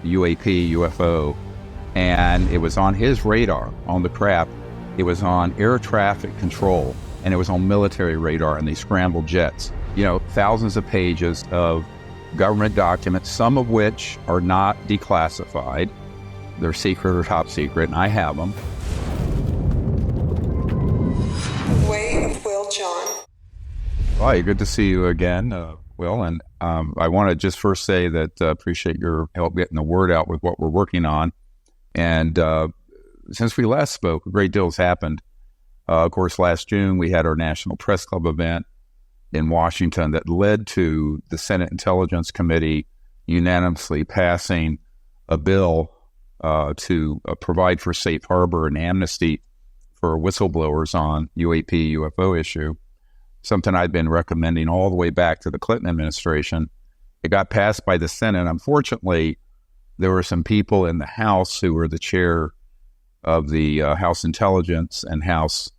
UAP, UFO, and it was on his radar, on the craft. It was on air traffic control, and it was on military radar, and they scrambled jets. Thousands of pages of government documents, some of which are not declassified. They're secret or top secret, and I have them. Way of Will John. Hi, good to see you again, Will. And I want to just first say that appreciate your help getting the word out with what we're working on. And since we last spoke, a great deal has happened. Of course, last June, we had our National Press Club event in Washington that led to the Senate Intelligence Committee unanimously passing a bill to provide for safe harbor and amnesty for whistleblowers on UAP, UFO issue, something I'd been recommending all the way back to the Clinton administration. It got passed by the Senate. Unfortunately, there were some people in the House who were the chair of the House Intelligence and House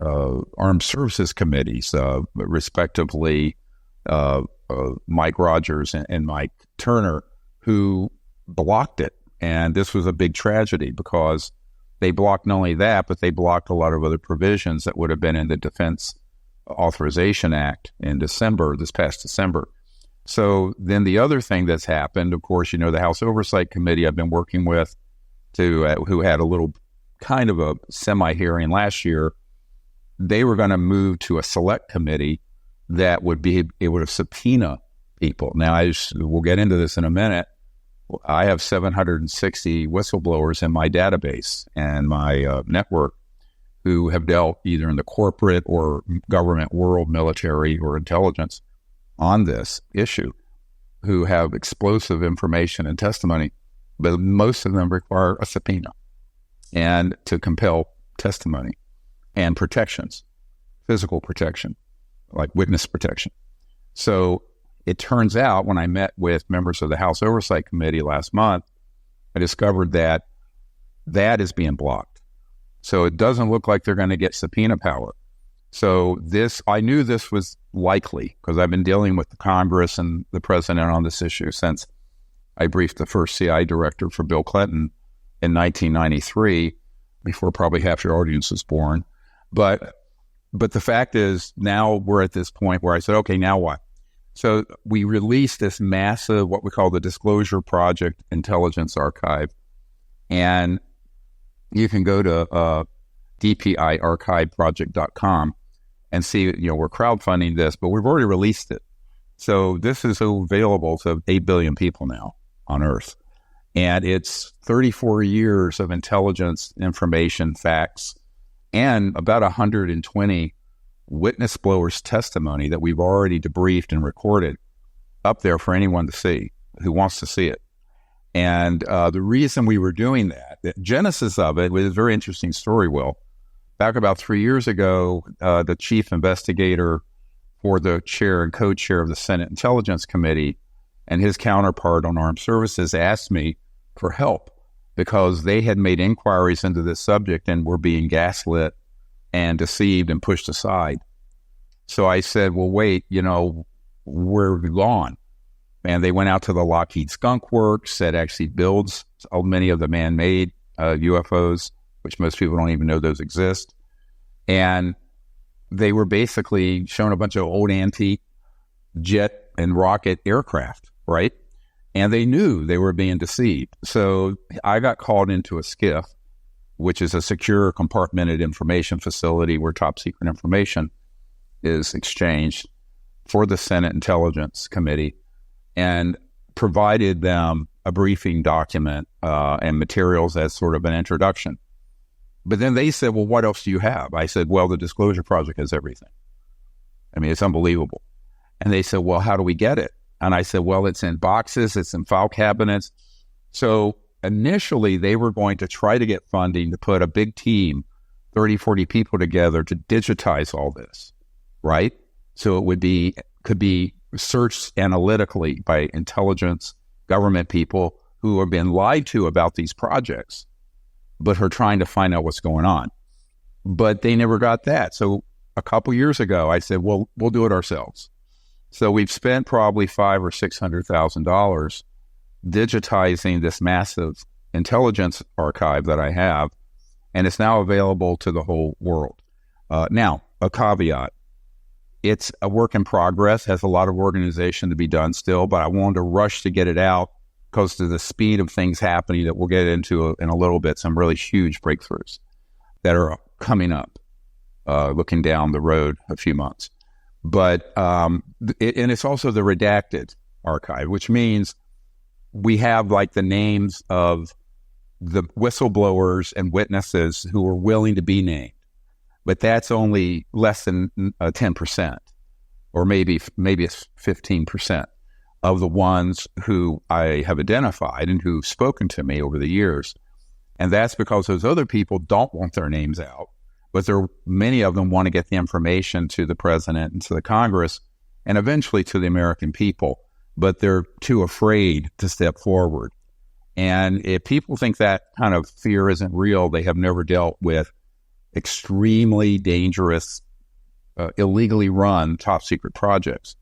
Armed Services Committees, respectively, Mike Rogers and Mike Turner, who blocked it. And this was a big tragedy because they blocked not only that, but they blocked a lot of other provisions that would have been in the Defense Authorization Act in this past December. So then the other thing that's happened, of course, the House Oversight Committee I've been working with, who had a little kind of a semi-hearing last year, they were going to move to a select committee that would be able to subpoena people. Now, we'll get into this in a minute. I have 760 whistleblowers in my database and my network who have dealt either in the corporate or government world, military or intelligence on this issue, who have explosive information and testimony, but most of them require a subpoena and to compel testimony and protections, physical protection, like witness protection. So it turns out when I met with members of the House Oversight Committee last month, I discovered that is being blocked. So it doesn't look like they're going to get subpoena power. So I knew this was likely because I've been dealing with the Congress and the president on this issue since I briefed the first C.I.A. director for Bill Clinton in 1993, before probably half your audience was born. But the fact is, now we're at this point where I said, okay, now what? So we released this massive, what we call the Disclosure Project Intelligence Archive. And you can go to dpiarchiveproject.com and see, we're crowdfunding this, but we've already released it. So this is available to 8 billion people now on Earth. And it's 34 years of intelligence, information, facts, and about 120 witness blowers' testimony that we've already debriefed and recorded up there for anyone to see who wants to see it. And the reason we were doing that, the genesis of it was a very interesting story, Will. Back about 3 years ago, the chief investigator for the chair and co-chair of the Senate Intelligence Committee and his counterpart on armed services asked me for help because they had made inquiries into this subject and were being gaslit and deceived and pushed aside. So I said, well, wait, we're gone. And they went out to the Lockheed Skunk Works that actually builds many of the man-made UFOs, which most people don't even know those exist. And they were basically shown a bunch of old antique jet and rocket aircraft, right? And they knew they were being deceived. So I got called into a SCIF, which is a secure compartmented information facility where top secret information is exchanged, for the Senate Intelligence Committee, and provided them a briefing document and materials as sort of an introduction. But then they said, well, what else do you have? I said, well, the Disclosure Project has everything. I mean, it's unbelievable. And they said, well, how do we get it? And I said, well, it's in boxes, it's in file cabinets. So initially, they were going to try to get funding to put a big team, 30, 40 people together to digitize all this, right? So it could be searched analytically by intelligence, government people who have been lied to about these projects, but are trying to find out what's going on. But they never got that. So a couple years ago, I said, well, we'll do it ourselves. So we've spent probably $500,000 or $600,000 digitizing this massive intelligence archive that I have, and it's now available to the whole world. Now, a caveat. It's a work in progress, has a lot of organization to be done still, but I wanted to rush to get it out because of the speed of things happening that we'll get into in a little bit, some really huge breakthroughs that are coming up, looking down the road a few months. But, and it's also the redacted archive, which means we have like the names of the whistleblowers and witnesses who are willing to be named. But that's only less than 10%, or maybe it's 15% of the ones who I have identified and who've spoken to me over the years. And that's because those other people don't want their names out, but many of them want to get the information to the president and to the Congress and eventually to the American people, but they're too afraid to step forward. And if people think that kind of fear isn't real, they have never dealt with extremely dangerous, illegally run top secret projects.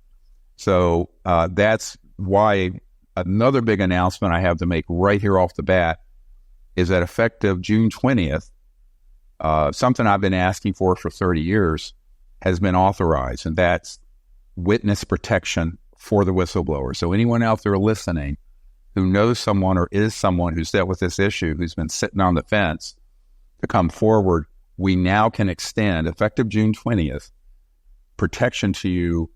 So that's why another big announcement I have to make right here off the bat is that effective June 20th, something I've been asking for 30 years has been authorized, and that's witness protection for the whistleblower. So anyone out there listening who knows someone or is someone who's dealt with this issue, who's been sitting on the fence, to come forward, we now can extend, effective June 20th, protection to you.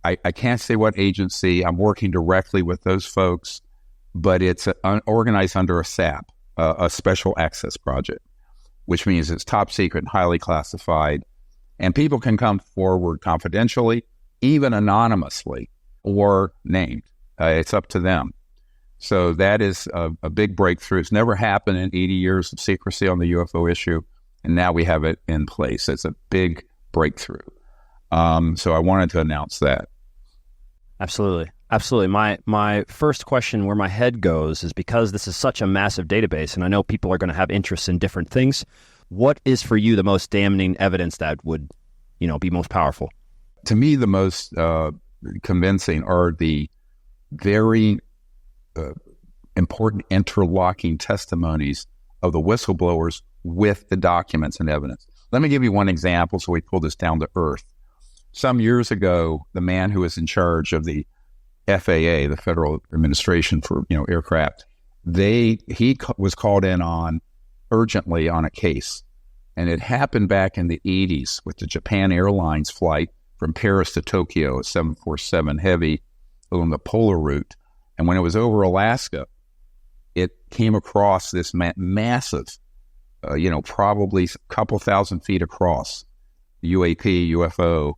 I can't say what agency. I'm working directly with those folks, but it's organized under a SAP, a Special Access Project, which means it's top secret and highly classified. And people can come forward confidentially, even anonymously, or named. It's up to them. So that is a big breakthrough. It's never happened in 80 years of secrecy on the UFO issue, and now we have it in place. It's a big breakthrough. So I wanted to announce that. Absolutely. Absolutely. My first question, where my head goes, is because this is such a massive database, and I know people are going to have interests in different things. What is for you the most damning evidence that would, be most powerful? To me, the most convincing are the very important interlocking testimonies of the whistleblowers with the documents and evidence. Let me give you one example so we pull this down to earth. Some years ago, the man who was in charge of the FAA, the Federal Administration for Aircraft, he was called in on urgently on a case, and it happened back in the 80s with the Japan Airlines flight from Paris to Tokyo, a 747 Heavy on the polar route. And when it was over Alaska, it came across this massive, probably a couple thousand feet across, UAP, UFO,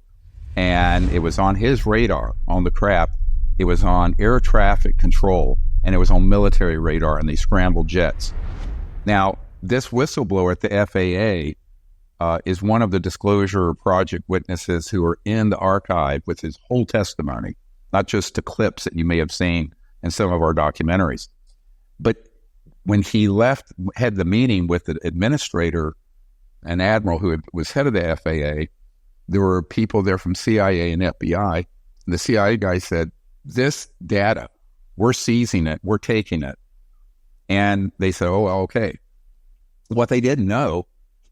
and it was on his radar on the craft. It was on air traffic control, and it was on military radar and these scrambled jets. Now, this whistleblower at the FAA is one of the disclosure project witnesses who are in the archive with his whole testimony, not just the clips that you may have seen in some of our documentaries. But when he had the meeting with the administrator, an admiral who was head of the FAA, there were people there from CIA and FBI. And the CIA guy said, this data, we're seizing it, we're taking it. And they said, oh, well, okay. What they didn't know,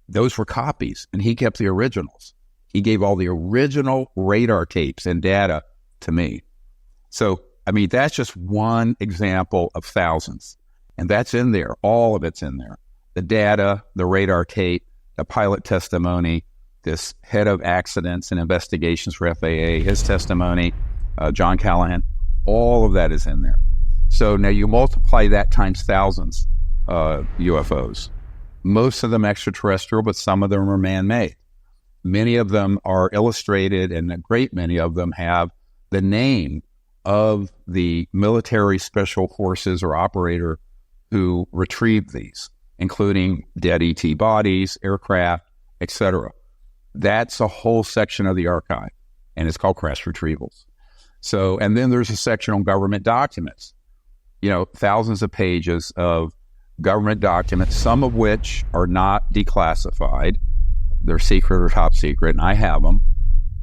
those were copies, and he kept the originals. He gave all the original radar tapes and data to me. So, that's just one example of thousands. And that's in there. All of it's in there. The data, the radar tape, the pilot testimony, this head of accidents and investigations for FAA, his testimony, John Callahan, all of that is in there. So now you multiply that times thousands UFOs. Most of them extraterrestrial, but some of them are man-made. Many of them are illustrated, and a great many of them have the name of the military special forces or operator who retrieved these, including dead ET bodies, aircraft, etc. That's a whole section of the archive, and it's called crash retrievals. So, and then there's a section on government documents, thousands of pages of government documents, some of which are not declassified. They're secret or top secret, and I have them.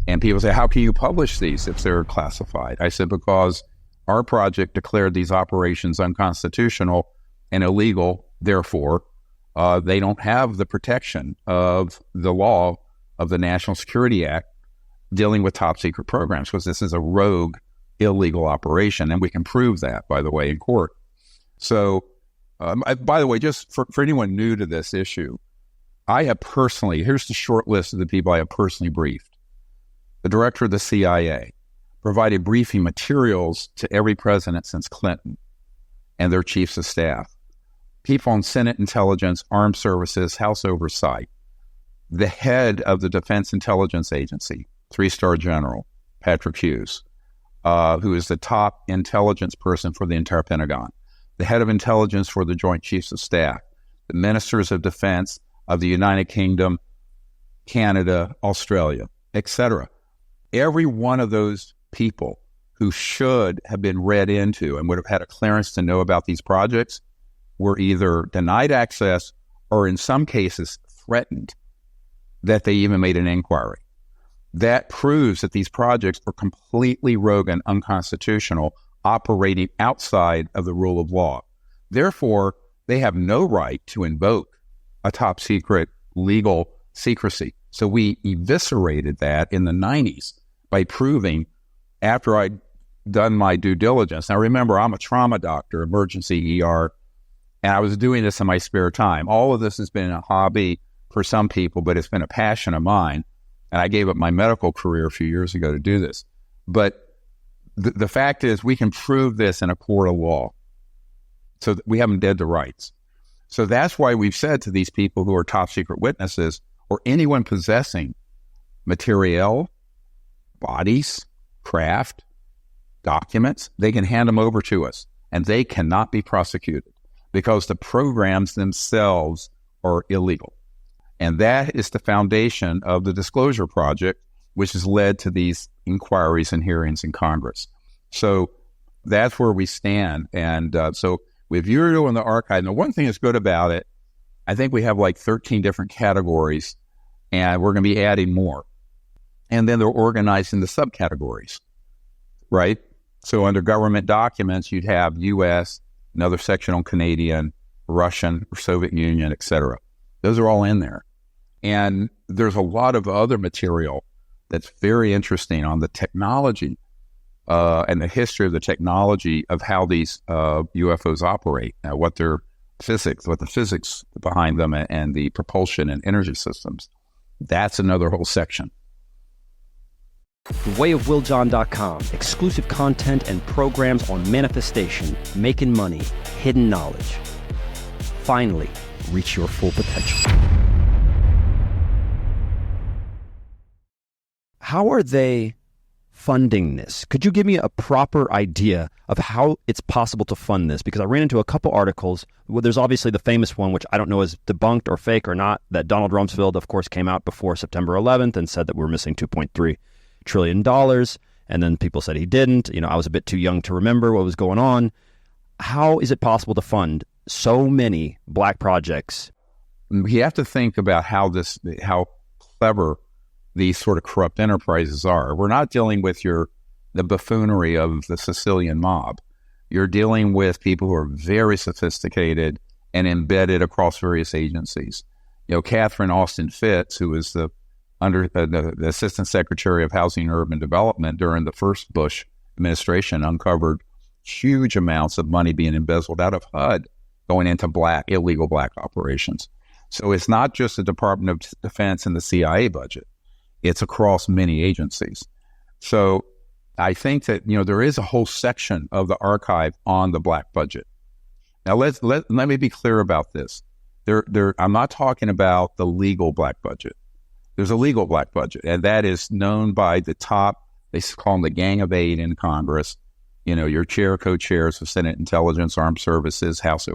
And people say, how can you publish these if they're classified? I said, because our project declared these operations unconstitutional and illegal. Therefore, they don't have the protection of the law of the National Security Act dealing with top secret programs, because this is a rogue, illegal operation. And we can prove that, by the way, in court. So, by the way, just for anyone new to this issue, I have personally, here's the short list of the people I have personally briefed. The director of the CIA provided briefing materials to every president since Clinton and their chiefs of staff. People on Senate Intelligence, Armed Services, House Oversight, the head of the Defense Intelligence Agency, 3-star General Patrick Hughes, who is the top intelligence person for the entire Pentagon, the head of intelligence for the Joint Chiefs of Staff, the ministers of defense of the United Kingdom, Canada, Australia, etc. Every one of those people who should have been read into and would have had a clearance to know about these projects were either denied access or in some cases threatened that they even made an inquiry. That proves that these projects are completely rogue and unconstitutional, operating outside of the rule of law. Therefore, they have no right to invoke a top secret legal secrecy. So we eviscerated that in the 90s by proving, after I'd done my due diligence. Now remember, I'm a trauma doctor, emergency ER, and I was doing this in my spare time. All of this has been a hobby for some people, but it's been a passion of mine. And I gave up my medical career a few years ago to do this. But the fact is, we can prove this in a court of law. So we haven't dead to rights. So that's why we've said to these people who are top secret witnesses, or anyone possessing material, bodies, craft, documents, they can hand them over to us, and they cannot be prosecuted because the programs themselves are illegal. And that is the foundation of the Disclosure Project, which has led to these inquiries and hearings in Congress. So that's where we stand. And so if you're doing the archive, now one thing that's good about it, I think we have like 13 different categories, and we're going to be adding more. And then they're organized into subcategories, right? So under government documents, you'd have U.S., another section on Canadian, Russian, or Soviet Union, etc. Those are all in there. And there's a lot of other material that's very interesting on the technology and the history of the technology of how these UFOs operate, what the physics behind them and the propulsion and energy systems. That's another whole section. TheWayOfWillJohn.com. Exclusive content and programs on manifestation, making money, hidden knowledge. Finally, reach your full potential. How are they funding this? Could you give me a proper idea of how it's possible to fund this? Because I ran into a couple articles. Well, there's obviously the famous one, which I don't know is debunked or fake or not, that Donald Rumsfeld, of course, came out before September 11th and said that we're missing $2.3 trillion. And then people said he didn't. You know, I was a bit too young to remember what was going on. How is it possible to fund so many black projects? You have to think about how clever these sort of corrupt enterprises are. We're not dealing with the buffoonery of the Sicilian mob. You're dealing with people who are very sophisticated and embedded across various agencies. You know, Catherine Austin Fitts, who was the Assistant Secretary of Housing and Urban Development during the first Bush administration, uncovered huge amounts of money being embezzled out of HUD going into illegal black operations. So it's not just the Department of Defense and the CIA budget. It's across many agencies. So I think that, there is a whole section of the archive on the black budget. Now, let me be clear about this. I'm not talking about the legal black budget. There's a legal black budget, and that is known by the top, they call them the Gang of Eight in Congress, your chair, co-chairs of Senate Intelligence, Armed Services, House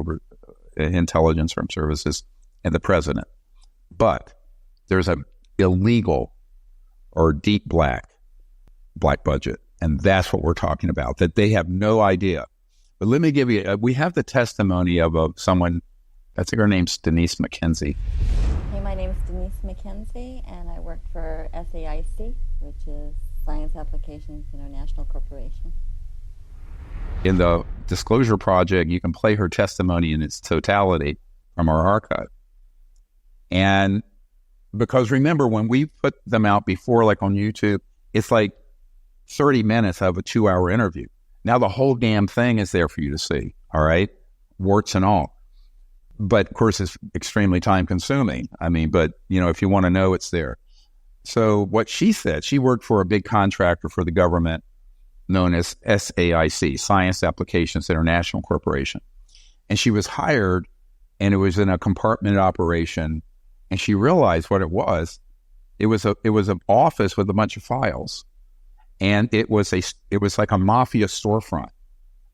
Intelligence, Armed Services, and the President. But there's an illegal or deep black budget. And that's what we're talking about, that they have no idea. But let me give you, we have the testimony of someone, I think her name's Denise McKenzie. Hey, my name's Denise McKenzie, and I work for SAIC, which is Science Applications International Corporation. in the Disclosure Project, you can play her testimony in its totality from our archive. And because remember, when we put them out before, like on YouTube, it's like 30 minutes of a 2-hour interview. Now the whole damn thing is there for you to see, all right? Warts and all. But of course, it's extremely time consuming. I mean, but if you want to know, it's there. So what she said, she worked for a big contractor for the government known as SAIC, Science Applications International Corporation. And she was hired, and it was in a compartment operation. And she realized what it was. It was an office with a bunch of files. And it was like a mafia storefront,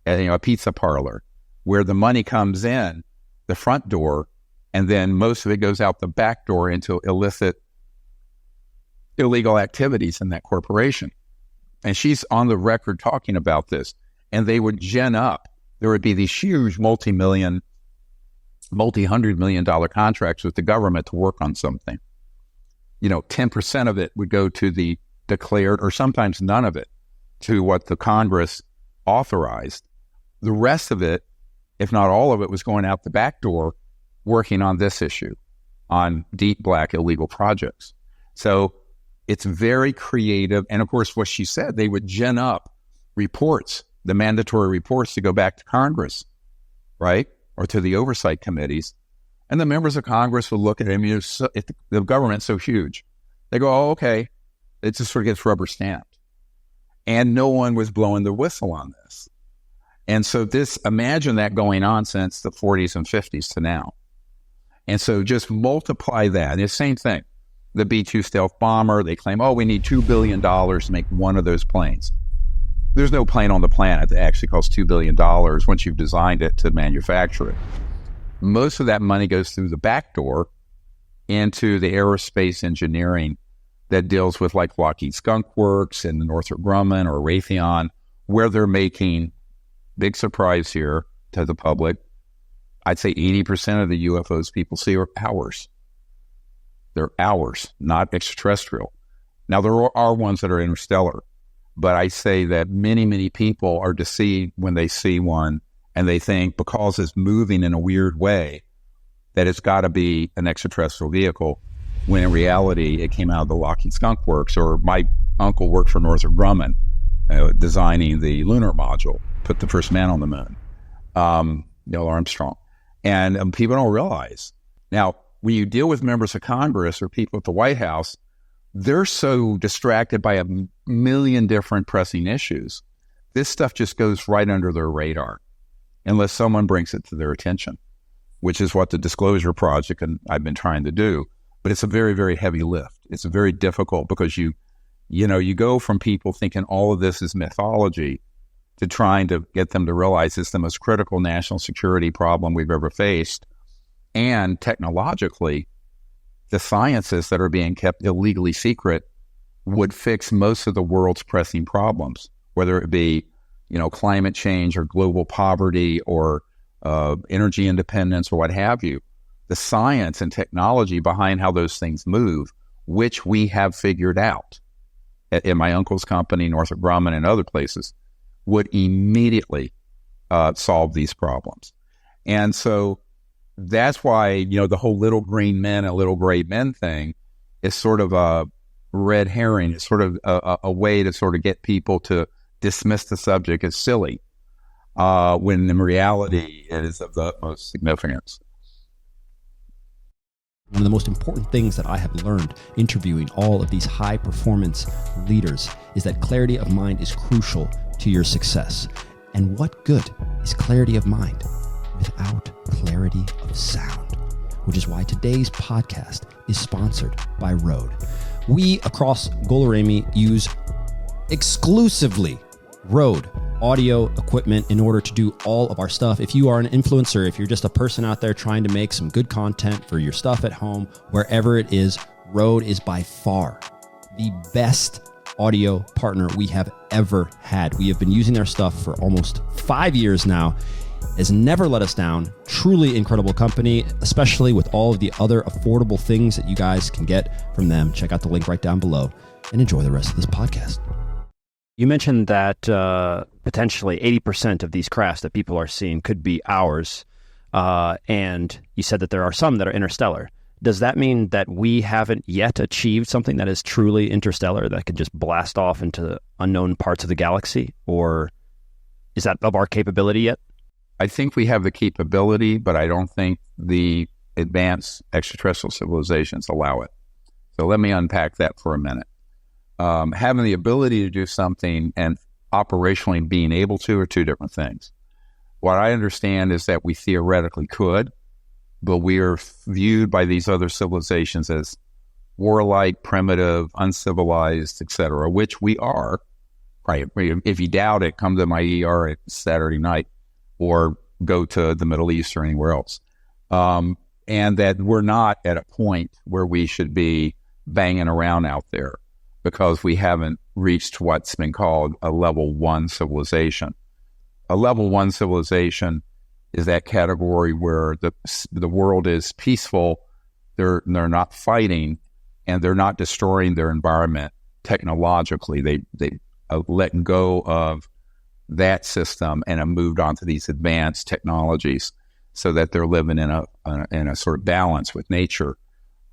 a pizza parlor, where the money comes in the front door, and then most of it goes out the back door into illicit, illegal activities in that corporation. And she's on the record talking about this. And they would gen up. There would be these huge multi-$100 million contracts with the government to work on something. 10% of it would go to the declared, or sometimes none of it, to what the Congress authorized. The rest of it, if not all of it, was going out the back door working on this issue, on deep black illegal projects. So it's very creative. And of course, what she said, they would gen up reports, the mandatory reports, to go back to Congress, right? Or to the oversight committees. And the members of Congress would look at it. I mean, the government's so huge. They go, oh, okay. It just sort of gets rubber stamped. And no one was blowing the whistle on this. And so imagine that going on since the 40s and 50s to now. And so just multiply that. It's the same thing. The B-2 stealth bomber, they claim, we need $2 billion to make one of those planes. There's no plane on the planet that actually costs $2 billion once you've designed it to manufacture it. Most of that money goes through the back door into the aerospace engineering that deals with like Lockheed Skunk Works and Northrop Grumman or Raytheon, where they're making, big surprise here to the public, I'd say 80% of the UFOs people see are ours. They're ours, not extraterrestrial. Now, there are ones that are interstellar, but I say that many, many people are deceived when they see one, and they think because it's moving in a weird way that it's got to be an extraterrestrial vehicle, when in reality, it came out of the Lockheed Skunk Works, or my uncle worked for Northrop Grumman, designing the lunar module, put the first man on the moon, Neil Armstrong. And people don't realize. Now, when you deal with members of Congress or people at the White House, they're so distracted by a million different pressing issues. This stuff just goes right under their radar unless someone brings it to their attention, which is what the Disclosure Project and I've been trying to do. But it's a very, very heavy lift. It's very difficult because you go from people thinking all of this is mythology to trying to get them to realize it's the most critical national security problem we've ever faced. And technologically, the sciences that are being kept illegally secret would fix most of the world's pressing problems, whether it be, climate change or global poverty or energy independence or what have you. The science and technology behind how those things move, which we have figured out in my uncle's company, Northrop Grumman, and other places, would immediately solve these problems. And so that's why, the whole little green men and little gray men thing is sort of a red herring. It's sort of a way to sort of get people to dismiss the subject as silly, when in reality it is of the utmost significance. One of the most important things that I have learned interviewing all of these high performance leaders is that clarity of mind is crucial to your success. And what good is clarity of mind without clarity of sound? Which is why today's podcast is sponsored by Rode. We across Golorami use exclusively Rode audio equipment in order to do all of our stuff. If you are an influencer, if you're just a person out there trying to make some good content for your stuff at home, wherever it is, Rode is by far the best audio partner we have ever had. We have been using their stuff for almost 5 years now. Has never let us down. Truly incredible company, especially with all of the other affordable things that you guys can get from them. Check out the link right down below and enjoy the rest of this podcast. You mentioned that potentially 80% of these crafts that people are seeing could be ours, and you said that there are some that are interstellar. Does that mean that we haven't yet achieved something that is truly interstellar, that could just blast off into unknown parts of the galaxy? Or is that of our capability yet? I think we have the capability, but I don't think the advanced extraterrestrial civilizations allow it. So let me unpack that for a minute. Having the ability to do something and operationally being able to are two different things. What I understand is that we theoretically could, but we are viewed by these other civilizations as warlike, primitive, uncivilized, etc., which we are. Right? If you doubt it, come to my ER at Saturday night or go to the Middle East or anywhere else. And that we're not at a point where we should be banging around out there because we haven't reached what's been called a level 1 civilization. A level 1 civilization is that category where the world is peaceful, they're not fighting, and they're not destroying their environment technologically. They let go of that system and have moved on to these advanced technologies so that they're living in a sort of balance with nature,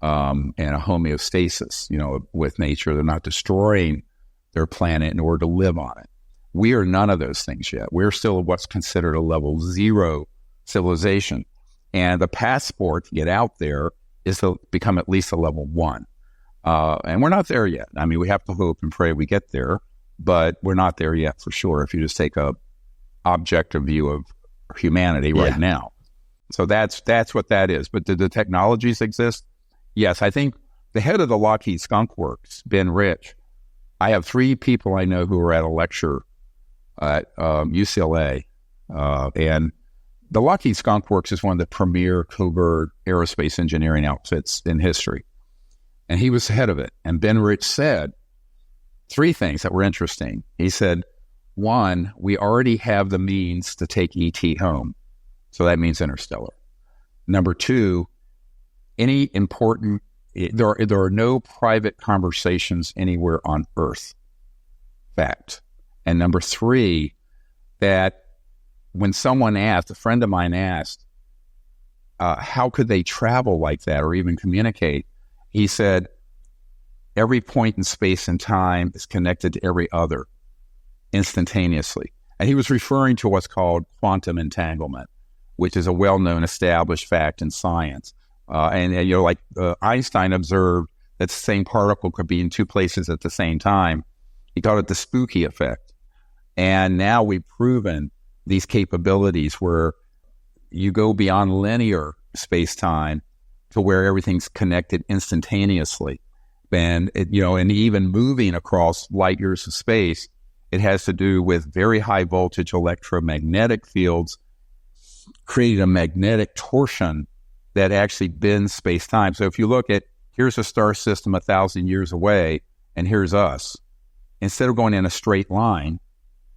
and a homeostasis, with nature. They're not destroying their planet in order to live on it. We are none of those things yet. We're still what's considered a level 0 civilization. And the passport to get out there is to become at least a level 1. And we're not there yet. I mean, we have to hope and pray we get there, but we're not there yet for sure if you just take a objective view of humanity right now. So that's what that is. But do the technologies exist? Yes. I think the head of the Lockheed Skunk Works, Ben Rich, I have 3 people I know who are at a lecture at UCLA, and the Lockheed Skunk Works is one of the premier covert aerospace engineering outfits in history. And he was the head of it. And Ben Rich said 3 things that were interesting. He said, 1, we already have the means to take ET home. So that means interstellar. Number 2, there are no private conversations anywhere on Earth. Fact. And number 3, that when someone asked, a friend of mine asked, how could they travel like that or even communicate? He said, every point in space and time is connected to every other instantaneously. And he was referring to what's called quantum entanglement, which is a well-known established fact in science. Einstein observed that the same particle could be in 2 places at the same time. He called it the spooky effect. And now we've proven these capabilities where you go beyond linear space-time to where everything's connected instantaneously. And even moving across light years of space, it has to do with very high voltage electromagnetic fields creating a magnetic torsion that actually bends space-time. So if you look at, here's a star system 1,000 years away, and here's us. Instead of going in a straight line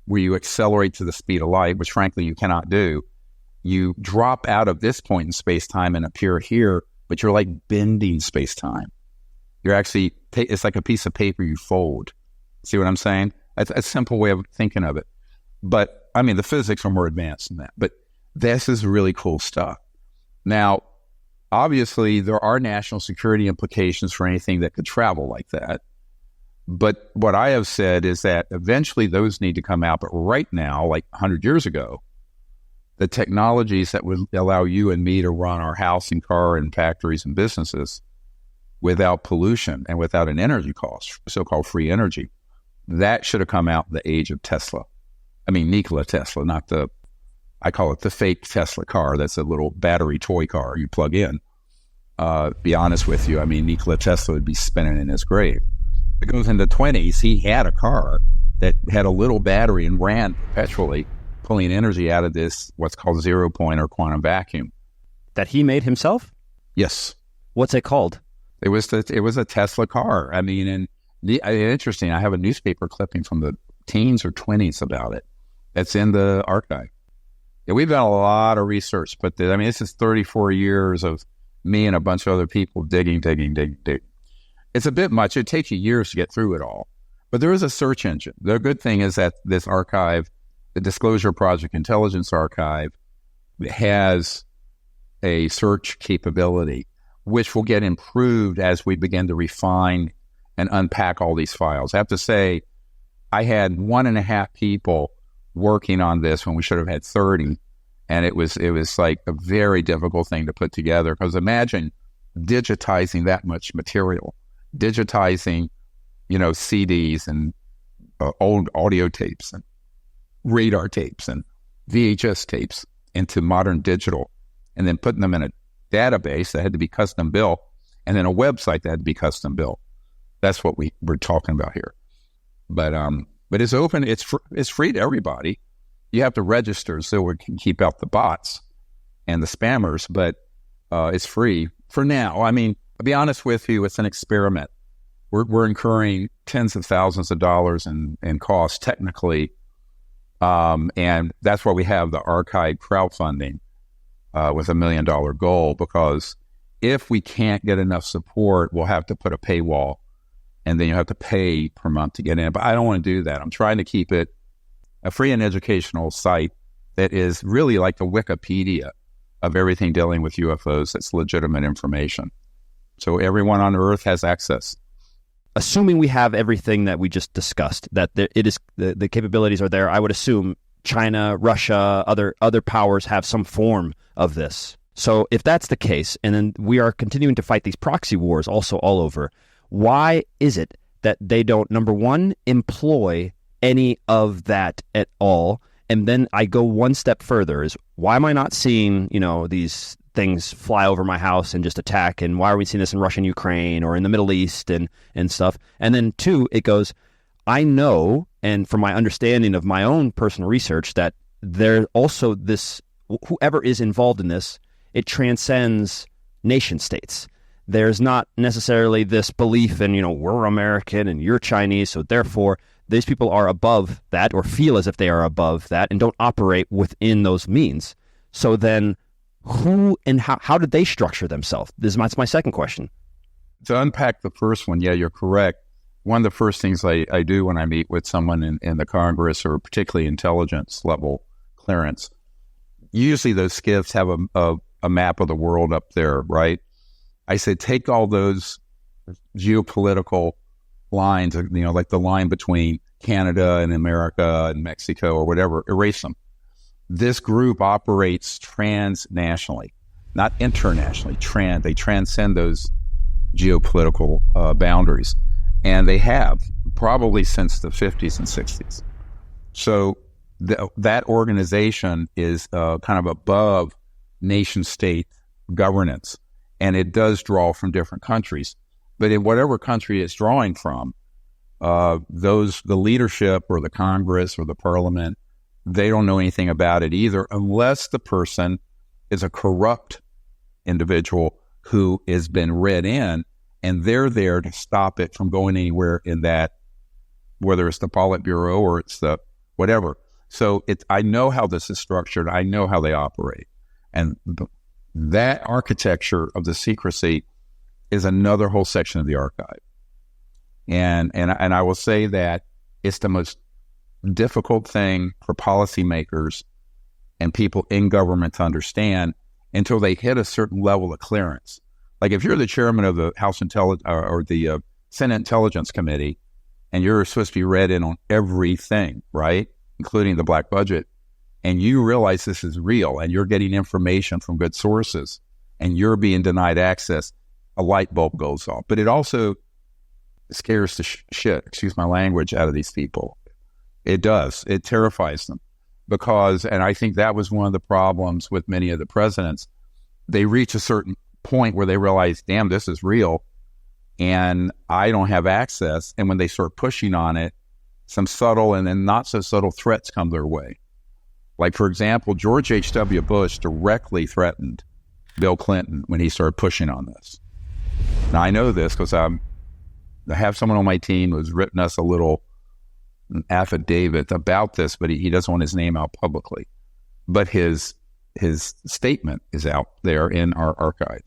where you accelerate to the speed of light, which frankly you cannot do, you drop out of this point in space-time and appear here, but you're like bending space-time. You're actually, it's like a piece of paper you fold. See what I'm saying? That's a simple way of thinking of it. But, I mean, the physics are more advanced than that. But this is really cool stuff. Now, obviously, there are national security implications for anything that could travel like that. But what I have said is that eventually those need to come out. But right now, like 100 years ago, the technologies that would allow you and me to run our house and car and factories and businesses without pollution and without an energy cost, so-called free energy, that should have come out in the age of Tesla. I mean, Nikola Tesla, not I call it the fake Tesla car. That's a little battery toy car you plug in. Be honest with you, I mean, Nikola Tesla would be spinning in his grave. It goes in the 20s, he had a car that had a little battery and ran perpetually, pulling energy out of this, what's called 0 point or quantum vacuum. That he made himself? Yes. What's it called? It was a Tesla car. I mean, and interesting, I have a newspaper clipping from the teens or 20s about it. That's in the archive. Yeah, we've done a lot of research, but this is 34 years of me and a bunch of other people digging. It's a bit much. It takes you years to get through it all. But there is a search engine. The good thing is that this archive, the Disclosure Project Intelligence Archive, has a search capability, which will get improved as we begin to refine and unpack all these files. I have to say, I had 1.5 people working on this when we should have had 30. And it was like a very difficult thing to put together, because imagine digitizing that much material, digitizing, CDs and old audio tapes and radar tapes and VHS tapes into modern digital, and then putting them in a database that had to be custom built, and then a website that had to be custom built. That's what we're talking about here. But it's open. It's free to everybody. You have to register so we can keep out the bots and the spammers, but it's free for now. I mean, I'll be honest with you, it's an experiment. We're incurring tens of thousands of dollars in costs technically, and that's why we have the archive crowdfunding with $1 million goal, because if we can't get enough support, we'll have to put a paywall, and then you have to pay per month to get in. But I don't want to do that. I'm trying to keep it a free and educational site that is really like the Wikipedia of everything dealing with UFOs. That's legitimate information. So everyone on Earth has access. Assuming we have everything that we just discussed, that the capabilities are there, I would assume China, Russia, other powers have some form of this. So if that's the case, and then we are continuing to fight these proxy wars also all over, why is it that they don't, number one, employ any of that at all? And then I go one step further, is why am I not seeing, these things fly over my house and just attack? And why are we seeing this in Russia and Ukraine or in the Middle East and stuff? And then two, it goes, I know, and from my understanding of my own personal research, that there also this, whoever is involved in this, it transcends nation states. There's not necessarily this belief in, we're American and you're Chinese, so therefore these people are above that, or feel as if they are above that, and don't operate within those means. So then who and how did they structure themselves? That's my second question. To unpack the first one, yeah, you're correct. One of the first things I do when I meet with someone in the Congress, or particularly intelligence level clearance, usually those skiffs have a map of the world up there, right? I say, take all those geopolitical lines, like the line between Canada and America and Mexico or whatever, erase them. This group operates transnationally, not internationally. They transcend those geopolitical boundaries, and they have probably since the 50s and 60s. So that organization is kind of above nation-state governance, and it does draw from different countries. But in whatever country it's drawing from, the leadership or the Congress or the Parliament, they don't know anything about it either, unless the person is a corrupt individual who has been read in, and they're there to stop it from going anywhere in that, whether it's the Politburo or it's the whatever. So I know how this is structured. I know how they operate. And that architecture of the secrecy is another whole section of the archive. And I will say that it's the most difficult thing for policymakers and people in government to understand until they hit a certain level of clearance. Like if you're the chairman of the House or the Senate Intelligence Committee, and you're supposed to be read in on everything, right, including the black budget, and you realize this is real, and you're getting information from good sources, and you're being denied access, a light bulb goes off. But it also scares the shit, excuse my language, out of these people. It does. It terrifies them because, and I think that was one of the problems with many of the presidents. They reach a certain point where they realize, damn, this is real, and I don't have access. And when they start pushing on it, some subtle and then not so subtle threats come their way. Like, for example, George H.W. Bush directly threatened Bill Clinton when he started pushing on this. Now, I know this because I have someone on my team who's written us a little affidavit about this, but he doesn't want his name out publicly. But his statement is out there in our archive.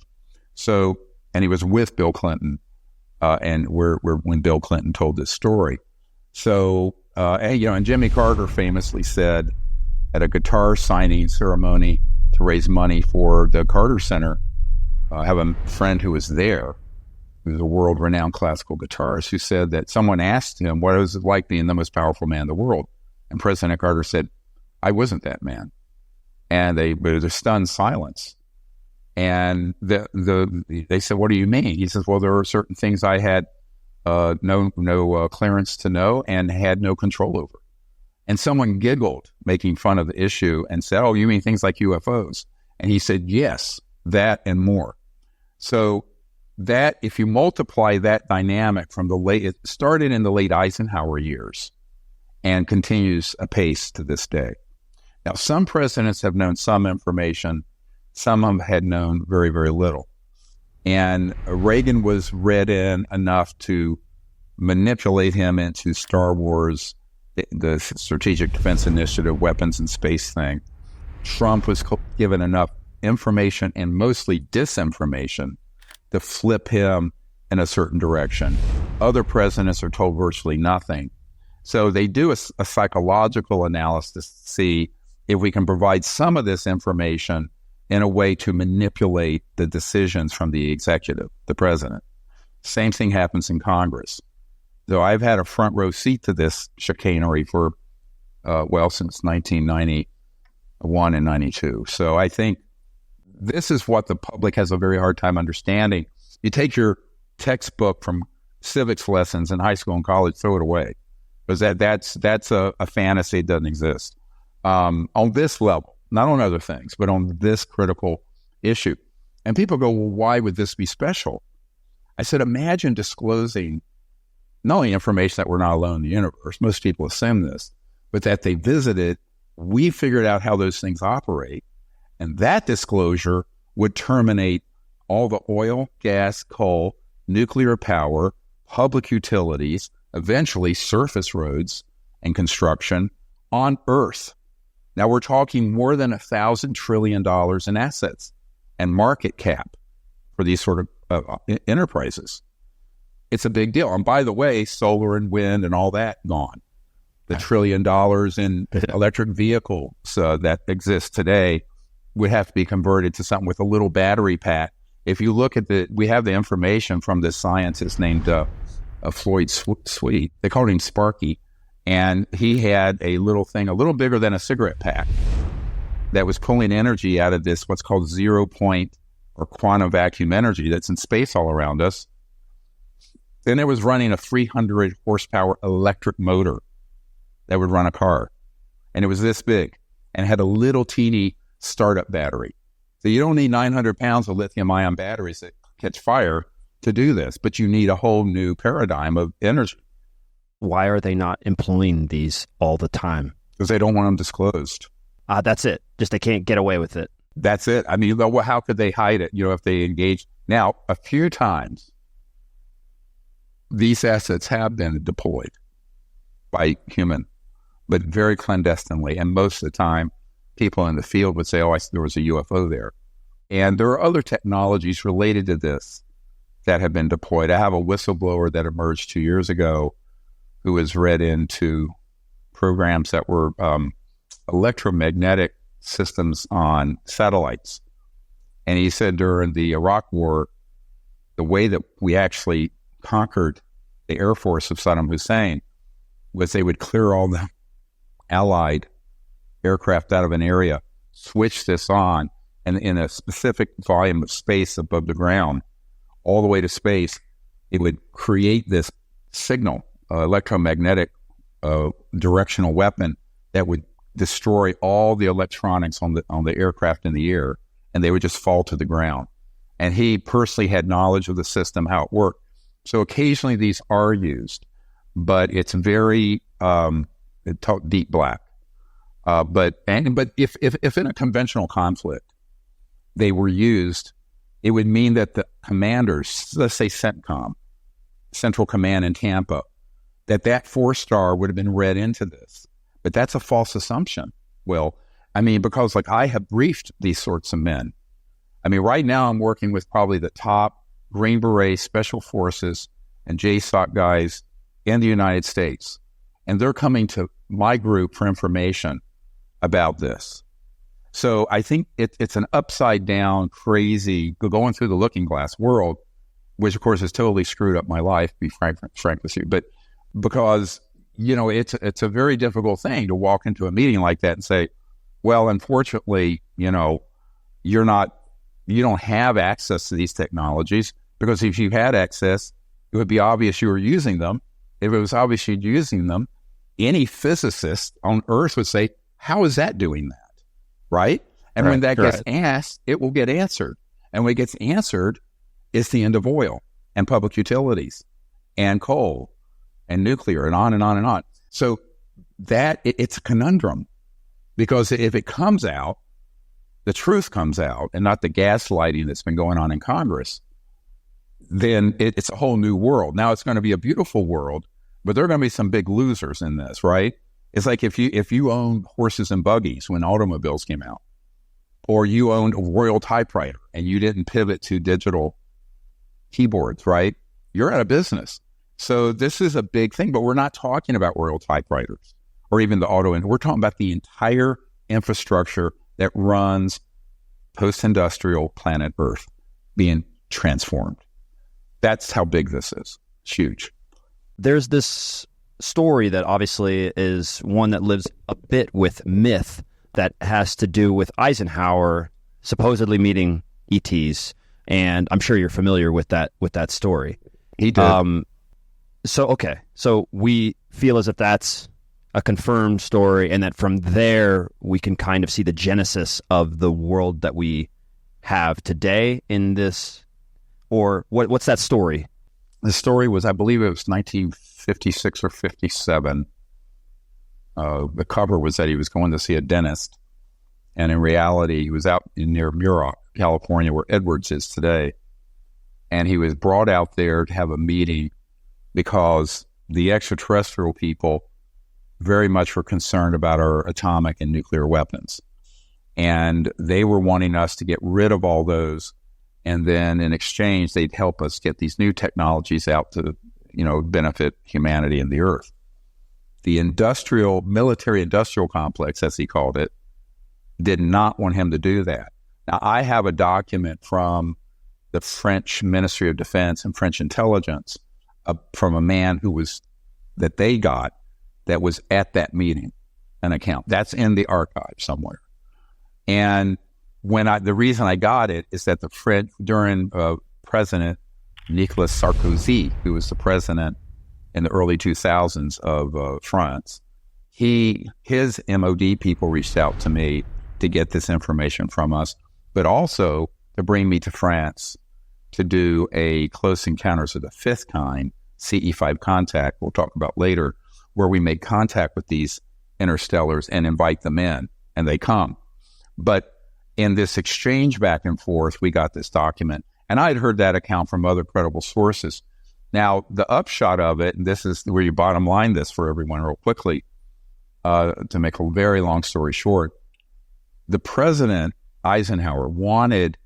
So, and he was with Bill Clinton, and when Bill Clinton told this story. So, and Jimmy Carter famously said at a guitar signing ceremony to raise money for the Carter Center, I have a friend who was there, who's a world-renowned classical guitarist, who said that someone asked him, what was it like being the most powerful man in the world? And President Carter said, I wasn't that man. And there was a stunned silence. And they said, what do you mean? He says, well, there are certain things I had no clearance to know and had no control over. And someone giggled, making fun of the issue, and said, oh, you mean things like UFOs? And he said, yes, that and more. So that, if you multiply that dynamic from it started in the late Eisenhower years and continues apace to this day. Now, some presidents have known some information, some of them had known very, very little. And Reagan was read in enough to manipulate him into Star Wars, the Strategic Defense Initiative, weapons and space thing. Trump was given enough information and mostly disinformation to flip him in a certain direction. Other presidents are told virtually nothing. So they do a psychological analysis to see if we can provide some of this information in a way to manipulate the decisions from the executive, the president. Same thing happens in Congress. So I've had a front row seat to this chicanery for, since 1991 and 92. So I think this is what the public has a very hard time understanding. You take your textbook from civics lessons in high school and college, throw it away, because that's a fantasy that doesn't exist. On this level, not on other things, but on this critical issue. And people go, well, why would this be special? I said, imagine disclosing not only information that we're not alone in the universe, most people assume this, but that they visited, we figured out how those things operate, and that disclosure would terminate all the oil, gas, coal, nuclear power, public utilities, eventually surface roads and construction on Earth. Now we're talking more than $1,000 trillion in assets and market cap for these sort of enterprises. It's a big deal. And by the way, solar and wind and all that gone. The $1 trillion in electric vehicles that exist today would have to be converted to something with a little battery pack. If you look at we have the information from this scientist named Floyd Sweet. They called him Sparky. And he had a little thing, a little bigger than a cigarette pack, that was pulling energy out of this, what's called 0 point or quantum vacuum energy that's in space all around us. Then it was running a 300 horsepower electric motor that would run a car. And it was this big and had a little teeny startup battery. So you don't need 900 pounds of lithium ion batteries that catch fire to do this, but you need a whole new paradigm of energy. Why are they not employing these all the time? Because they don't want them disclosed. That's it. Just they can't get away with it. That's it. I mean, how could they hide it? If they engage. Now, a few times, these assets have been deployed by human, but very clandestinely. And most of the time, people in the field would say, there was a UFO there. And there are other technologies related to this that have been deployed. I have a whistleblower that emerged 2 years ago who was read into programs that were electromagnetic systems on satellites. And he said during the Iraq War, the way that we actually conquered the Air Force of Saddam Hussein was they would clear all the Allied aircraft out of an area, switch this on, and in a specific volume of space above the ground, all the way to space, it would create this signal, electromagnetic directional weapon that would destroy all the electronics on the aircraft in the air, and they would just fall to the ground. And he personally had knowledge of the system, how it worked. So occasionally these are used, but it's very deep black. But if in a conventional conflict they were used, it would mean that the commanders, let's say CENTCOM, Central Command in Tampa, that 4-star would have been read into this. But that's a false assumption. Well, I mean, because I have briefed these sorts of men. I mean, right now I'm working with probably the top Green Beret Special Forces and JSOC guys in the United States. and they're coming to my group for information about this. So I think it's an upside down, crazy, going through the looking glass world, which of course has totally screwed up my life, to be frank with you. But because, it's a very difficult thing to walk into a meeting like that and say, well, unfortunately, you don't have access to these technologies, because if you had access, it would be obvious you were using them. If it was obvious you're using them, any physicist on Earth would say, how is that doing that? Right? And when that gets asked, it will get answered. And when it gets answered, it's the end of oil and public utilities and coal and nuclear and on and on and on. So it's a conundrum, because if it comes out, the truth comes out, and not the gaslighting that's been going on in Congress, then it's a whole new world. Now it's going to be a beautiful world, but there are going to be some big losers in this, right? It's like if you owned horses and buggies when automobiles came out, or you owned a Royal typewriter and you didn't pivot to digital keyboards, right? You're out of business. So this is a big thing, but we're not talking about Royal typewriters or even the auto. We're talking about the entire infrastructure that runs post-industrial planet Earth being transformed. That's how big this is. It's huge. There's this story that obviously is one that lives a bit with myth that has to do with Eisenhower supposedly meeting ETs, and I'm sure you're familiar with that story. He did. So we feel as if that's a confirmed story, and that from there we can kind of see the genesis of the world that we have today in this, or what's that story? The story was, I believe it was 1956 or 57. The cover was that he was going to see a dentist, and in reality, he was out near Muroc, California, where Edwards is today, and he was brought out there to have a meeting because the extraterrestrial people very much were concerned about our atomic and nuclear weapons, and they were wanting us to get rid of all those, and then in exchange, they'd help us get these new technologies out to, benefit humanity and the Earth. The military-industrial complex, as he called it, did not want him to do that. Now, I have a document from the French Ministry of Defense and French intelligence from a man that they got that was at that meeting, an account. That's in the archive somewhere. And the reason I got it is that the French, during President Nicolas Sarkozy, who was the president in the early 2000s of France, his MOD people reached out to me to get this information from us, but also to bring me to France to do a Close Encounters of the Fifth Kind, CE5 contact, we'll talk about later, where we make contact with these interstellars and invite them in, and they come. But in this exchange back and forth, we got this document, and I had heard that account from other credible sources. Now, the upshot of it, and this is where you bottom line this for everyone real quickly, to make a very long story short, the President Eisenhower wanted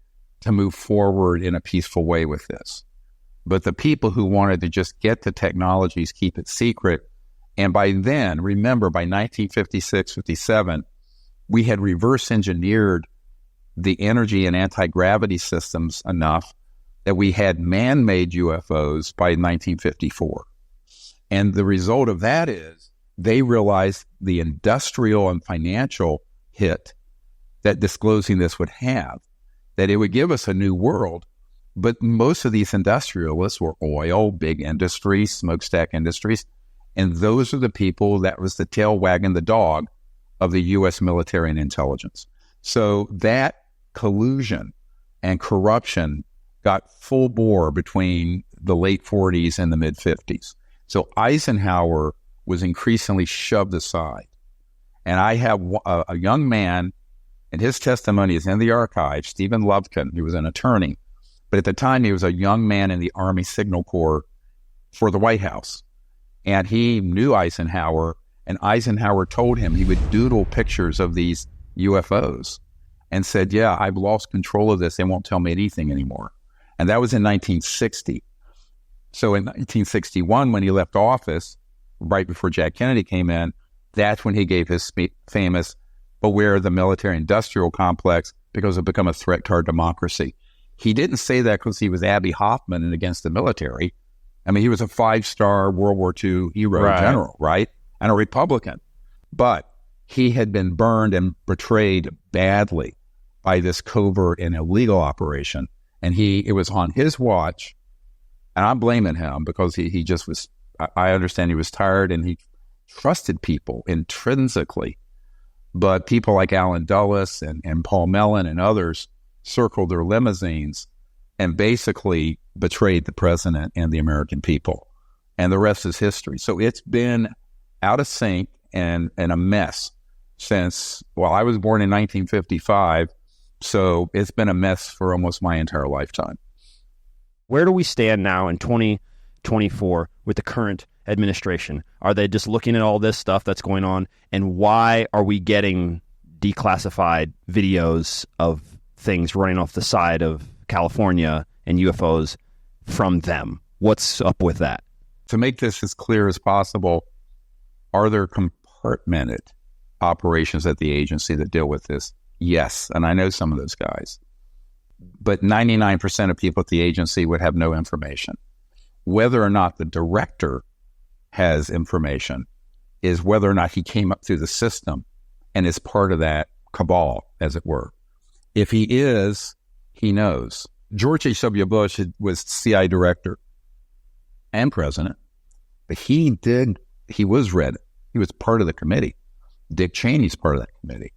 to move forward in a peaceful way with this. But the people who wanted to just get the technologies, keep it secret, and by then, remember, by 1956, 57, we had reverse engineered the energy and anti-gravity systems enough that we had man-made UFOs by 1954. And the result of that is they realized the industrial and financial hit that disclosing this would have, that it would give us a new world. But most of these industrialists were oil, big industries, smokestack industries, and those are the people that was the tail wagging the dog of the U.S. military and intelligence. So that collusion and corruption got full bore between the late 40s and the mid 50s. So Eisenhower was increasingly shoved aside. And I have a young man, and his testimony is in the archive, Stephen Lubkin, who was an attorney. But at the time, he was a young man in the Army Signal Corps for the White House. And he knew Eisenhower, and Eisenhower told him he would doodle pictures of these UFOs and said, yeah, I've lost control of this. They won't tell me anything anymore. And that was in 1960. So in 1961, when he left office, right before Jack Kennedy came in, that's when he gave his famous beware of the military-industrial complex because it become a threat to our democracy. He didn't say that because he was Abby Hoffman and against the military. I mean, he was a 5-star World War II hero general, right? And a Republican. But he had been burned and betrayed badly by this covert and illegal operation. And it was on his watch, and I'm blaming him because he just was, I understand he was tired and he trusted people intrinsically. But people like Alan Dulles and Paul Mellon and others circled their limousines and basically betrayed the president and the American people. And the rest is history. So it's been out of sync and a mess since, well, I was born in 1955, so it's been a mess for almost my entire lifetime. Where do we stand now in 2024 with the current administration? Are they just looking at all this stuff that's going on, and why are we getting declassified videos of things running off the side of California and UFOs from them? What's up with that? To make this as clear as possible, are there compartmented operations at the agency that deal with this? Yes, and I know some of those guys. But 99% of people at the agency would have no information. Whether or not the director has information is whether or not he came up through the system and is part of that cabal, as it were. If he is, he knows. George H.W. Bush was CIA director and president, but he was read. He was part of the committee. Dick Cheney's part of that committee.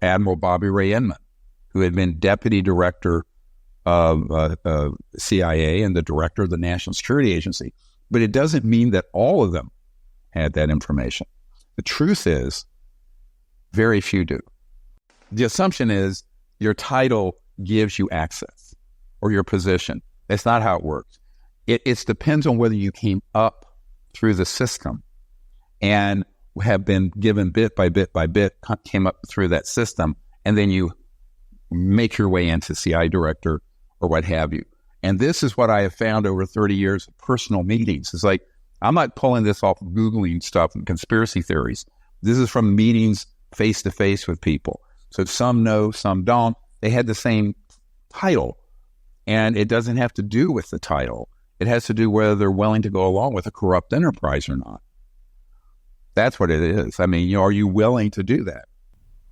Admiral Bobby Ray Inman, who had been deputy director of CIA and the director of the National Security Agency. But it doesn't mean that all of them had that information. The truth is, very few do. The assumption is your title gives you access or your position. That's not how it works. It depends on whether you came up through the system and have been given bit by bit by bit, came up through that system, and then you make your way into CIA director or what have you. And this is what I have found over 30 years of personal meetings. It's like, I'm not pulling this off of Googling stuff and conspiracy theories. This is from meetings face to face with people. So some know, some don't. They had the same title, and it doesn't have to do with the title. It has to do whether they're willing to go along with a corrupt enterprise or not. That's what it is. I mean, are you willing to do that?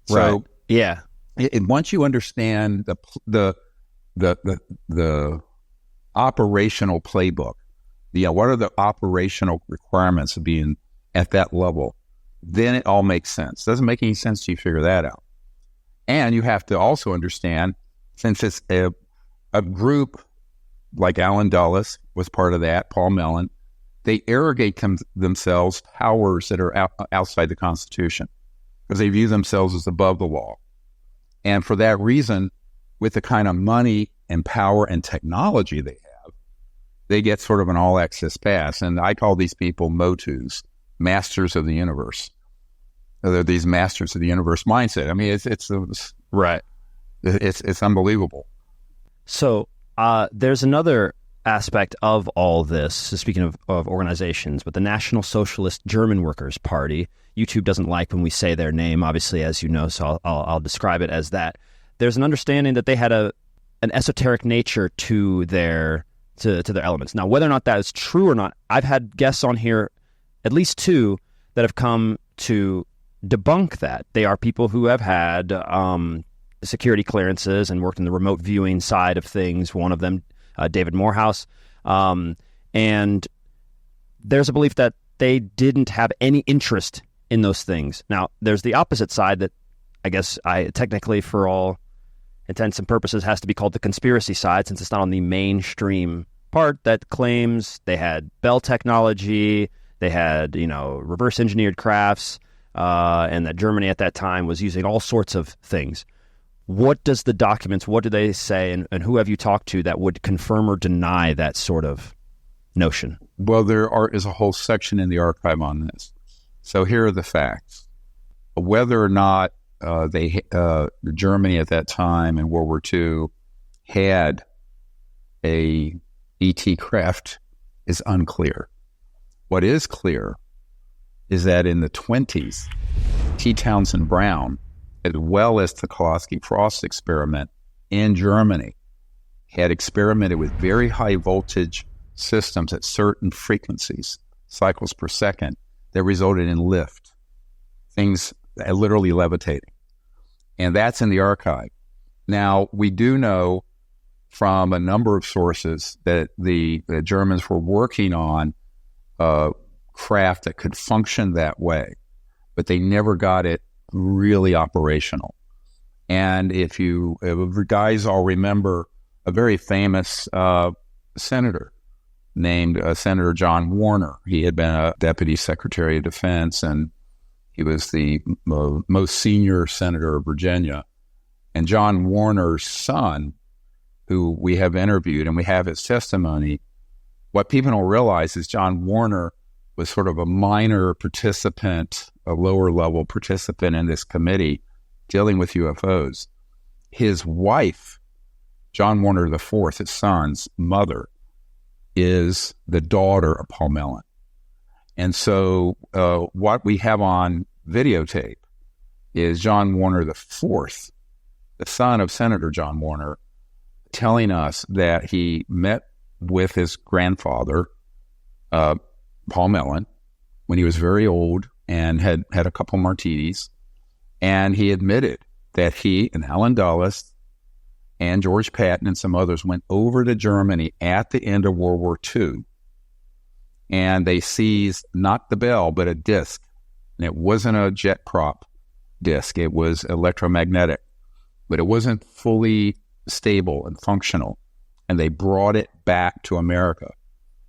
Right. So, yeah. Once you understand the operational playbook, what are the operational requirements of being at that level, then it all makes sense. Doesn't make any sense till you figure that out. And you have to also understand, since it's a group like Alan Dulles was part of that, Paul Mellon, they arrogate themselves powers that are outside the Constitution because they view themselves as above the law. And for that reason, with the kind of money and power and technology they have, they get sort of an all-access pass. And I call these people MOTUs, masters of the universe. They're these masters of the universe mindset. I mean, it's right. It's unbelievable. So there's another aspect of all this, speaking of organizations, but the National Socialist German Workers' Party. YouTube doesn't like when we say their name, obviously, as you know, so I'll describe it as that. There's an understanding that they had an esoteric nature to their elements. Now, whether or not that is true or not, I've had guests on here, at least two, that have come to debunk that. They are people who have had security clearances and worked in the remote viewing side of things. One of them, David Morehouse. And there's a belief that they didn't have any interest in those things. Now, there's the opposite side that I guess technically, for all intents and purposes, has to be called the conspiracy side, since it's not on the mainstream part, that claims they had Bell technology, they had, reverse engineered crafts, and that Germany at that time was using all sorts of things. What does the documents, what do they say, and who have you talked to that would confirm or deny that sort of notion? Well, is a whole section in the archive on this. So here are the facts. Whether or not Germany at that time in World War II had a ET craft is unclear. What is clear is that in the 20s, T. Townsend Brown, as well as the Kolosky-Frost experiment in Germany, had experimented with very high voltage systems at certain frequencies, cycles per second, that resulted in lift, things literally levitating. And that's in the archive. Now, we do know from a number of sources that the Germans were working on craft that could function that way, but they never got it really operational. And if guys all remember a very famous senator named Senator John Warner. He had been a Deputy Secretary of Defense, and he was the most senior senator of Virginia. And John Warner's son, who we have interviewed, and we have his testimony, what people don't realize is John Warner was sort of a minor participant, a lower level participant in this committee dealing with UFOs. His wife, John Warner IV, his son's mother, is the daughter of Paul Mellon. And so what we have on videotape is John Warner IV, the son of Senator John Warner, telling us that he met with his grandfather, Paul Mellon, when he was very old and had a couple martinis. And he admitted that he and Alan Dulles and George Patton and some others went over to Germany at the end of World War II. And they seized not the Bell, but a disc. And it wasn't a jet prop disc. It was electromagnetic. But it wasn't fully stable and functional. And they brought it back to America.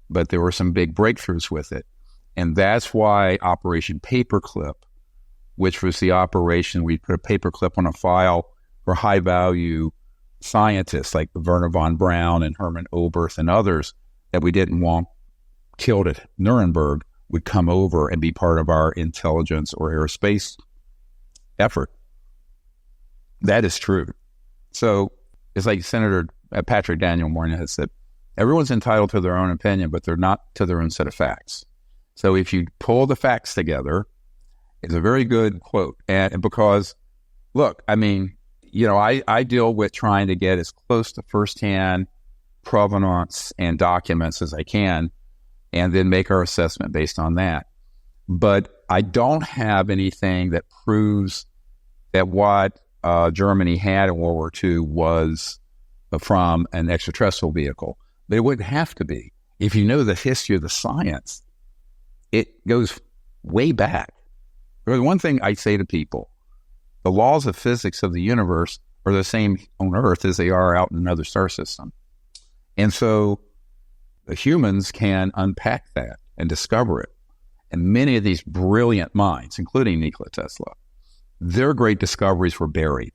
But there were some big breakthroughs with it. And that's why Operation Paperclip, which was the operation, we put a paperclip on a file for high-value scientists like Werner von Braun and Hermann Oberth and others that we didn't want killed at Nuremberg, would come over and be part of our intelligence or aerospace effort. That is true. So it's like Senator Patrick Daniel Moynihan has said, everyone's entitled to their own opinion, but they're not to their own set of facts. So if you pull the facts together, it's a very good quote. And because, look, I mean, you know, I deal with trying to get as close to firsthand provenance and documents as I can, and then make our assessment based on that. But I don't have anything that proves that what Germany had in World War II was from an extraterrestrial vehicle. But it wouldn't have to be. If you know the history of the science, it goes way back. The one thing I say to people, the laws of physics of the universe are the same on Earth as they are out in another star system. And so the humans can unpack that and discover it. And many of these brilliant minds, including Nikola Tesla, their great discoveries were buried.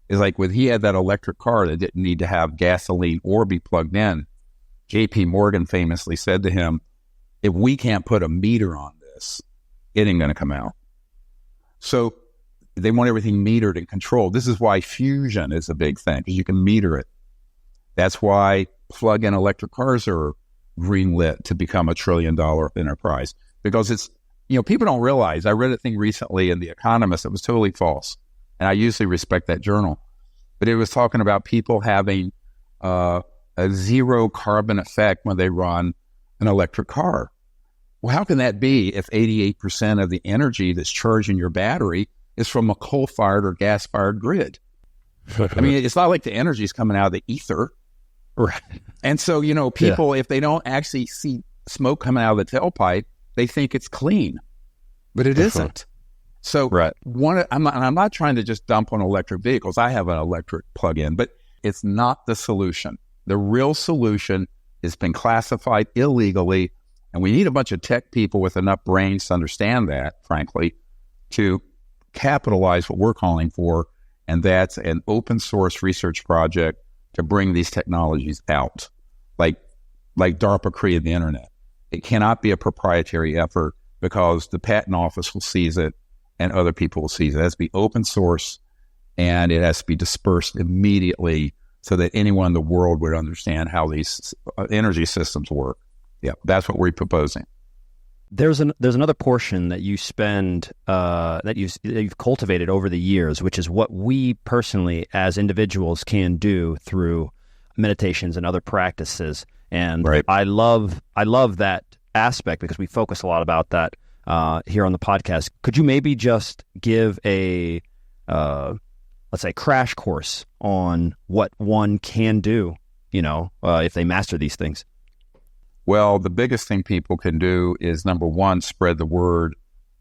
It's like when he had that electric car that didn't need to have gasoline or be plugged in, J.P. Morgan famously said to him, if we can't put a meter on this, it ain't going to come out. So they want everything metered and controlled. This is why fusion is a big thing, because you can meter it. That's why plug-in electric cars are greenlit to become $1 trillion enterprise, because it's, you know, people don't realize. I read a thing recently in The Economist that was totally false, and I usually respect that journal, but it was talking about people having a zero carbon effect when they run an electric car. Well, how can that be if 88% of the energy that's charging your battery is from a coal-fired or gas-fired grid? I mean, it's not like the energy is coming out of the ether. Right. And so, you know, people, if they don't actually see smoke coming out of the tailpipe, they think it's clean, but it isn't. So I'm not trying to just dump on electric vehicles. I have an electric plug-in, but it's not the solution. The real solution has been classified illegally, and we need a bunch of tech people with enough brains to understand that, frankly, to capitalize what we're calling for, and that's an open source research project to bring these technologies out, like DARPA created the internet. It cannot be a proprietary effort because the patent office will seize it and other people will seize it. It has to be open source, and it has to be dispersed immediately so that anyone in the world would understand how these energy systems work. Yeah, that's what we're proposing. There's another portion that you spend that you've cultivated over the years, which is what we personally as individuals can do through meditations and other practices. And Right. I love that aspect because we focus a lot about that here on the podcast. Could you maybe just give a let's say crash course on what one can do, if they master these things? Well, the biggest thing people can do is, number one, spread the word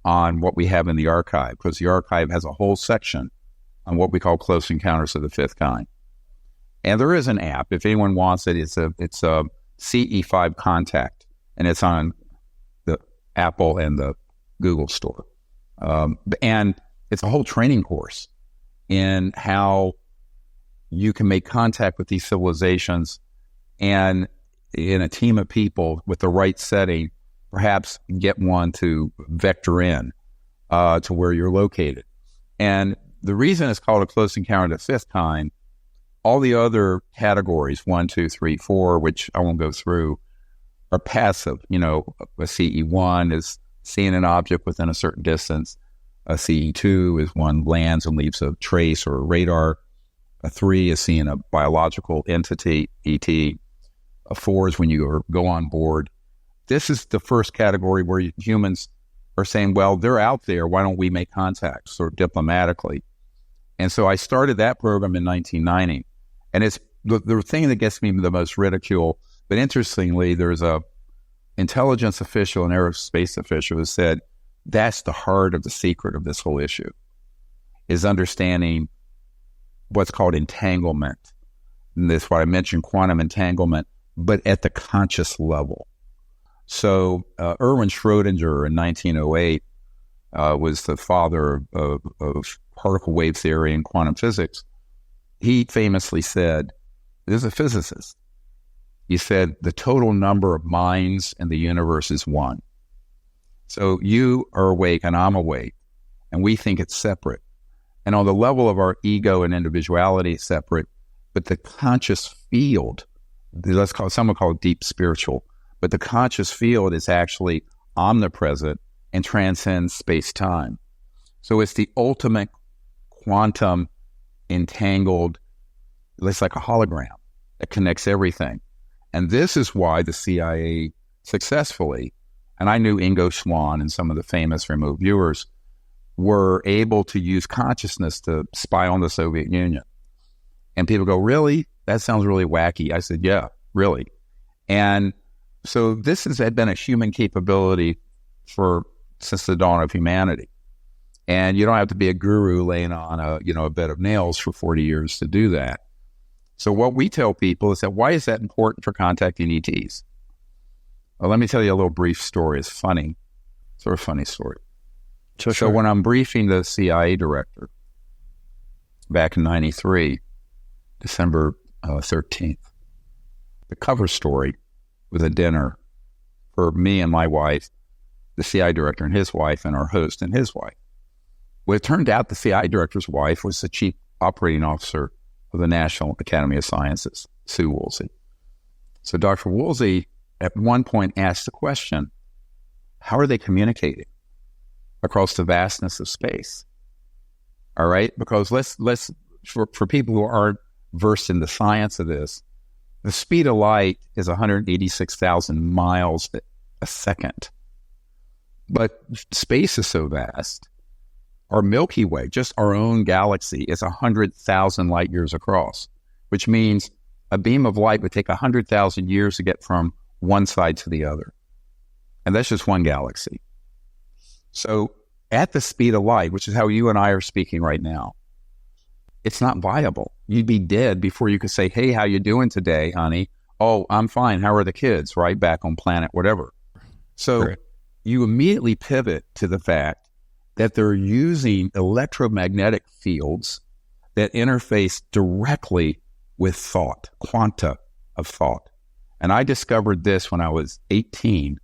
on what we have in the archive, because the archive has a whole section on what we call Close Encounters of the Fifth Kind. And there is an app. If anyone wants it, it's a CE5 Contact, and it's on the Apple and the Google store. And it's a whole training course in how you can make contact with these civilizations, and in a team of people with the right setting, perhaps get one to vector in to where you're located. And the reason it's called a close encounter of the fifth kind, all the other categories, 1, 2, 3, 4, which I won't go through, are passive. A CE1 is seeing an object within a certain distance. A CE2 is one lands and leaves a trace or a radar. A 3 is seeing a biological entity, ET. A 4 is when you go on board. This is the first category where humans are saying, well, they're out there. Why don't we make contact sort of diplomatically? And so I started that program in 1990. And it's the thing that gets me the most ridicule. But interestingly, there's a intelligence official, an aerospace official, who said, that's the heart of the secret of this whole issue, is understanding what's called entanglement. And that's why I mentioned quantum entanglement, but at the conscious level. So Erwin Schrödinger in 1908 was the father of particle wave theory and quantum physics. He famously said, this is a physicist, he said, the total number of minds in the universe is 1. So you are awake and I'm awake, and we think it's separate. And on the level of our ego and individuality, it's separate, but the conscious field, someone call it deep spiritual, but the conscious field is actually omnipresent and transcends space-time. So it's the ultimate quantum entangled, it's like a hologram that connects everything. And this is why the CIA successfully, and I knew Ingo Schwann and some of the famous remote viewers, were able to use consciousness to spy on the Soviet Union. And people go, really? That sounds really wacky. I said, yeah, really. And so this had been a human capability since the dawn of humanity. And you don't have to be a guru laying on a bed of nails for 40 years to do that. So what we tell people is that, why is that important for contacting ETs? Well, let me tell you a little brief story. It's funny. Sort of funny story. Sure. So when I'm briefing the CIA director back in 93, December 13th, the cover story was a dinner for me and my wife, the CIA director and his wife, and our host and his wife. Well, it turned out the CIA director's wife was the chief operating officer of the National Academy of Sciences, Sue Woolsey. So Dr. Woolsey at one point asked the question, how are they communicating across the vastness of space? All right, because let's for people who aren't versed in the science of this, the speed of light is 186,000 miles a second. But space is so vast. Our Milky Way, just our own galaxy, is 100,000 light years across, which means a beam of light would take 100,000 years to get from one side to the other. And that's just one galaxy. So at the speed of light, which is how you and I are speaking right now, it's not viable. You'd be dead before you could say, hey, how you doing today, honey? Oh, I'm fine. How are the kids? Right back on planet whatever. So Right. You immediately pivot to the fact that they're using electromagnetic fields that interface directly with thought, quanta of thought. And I discovered this when I was 18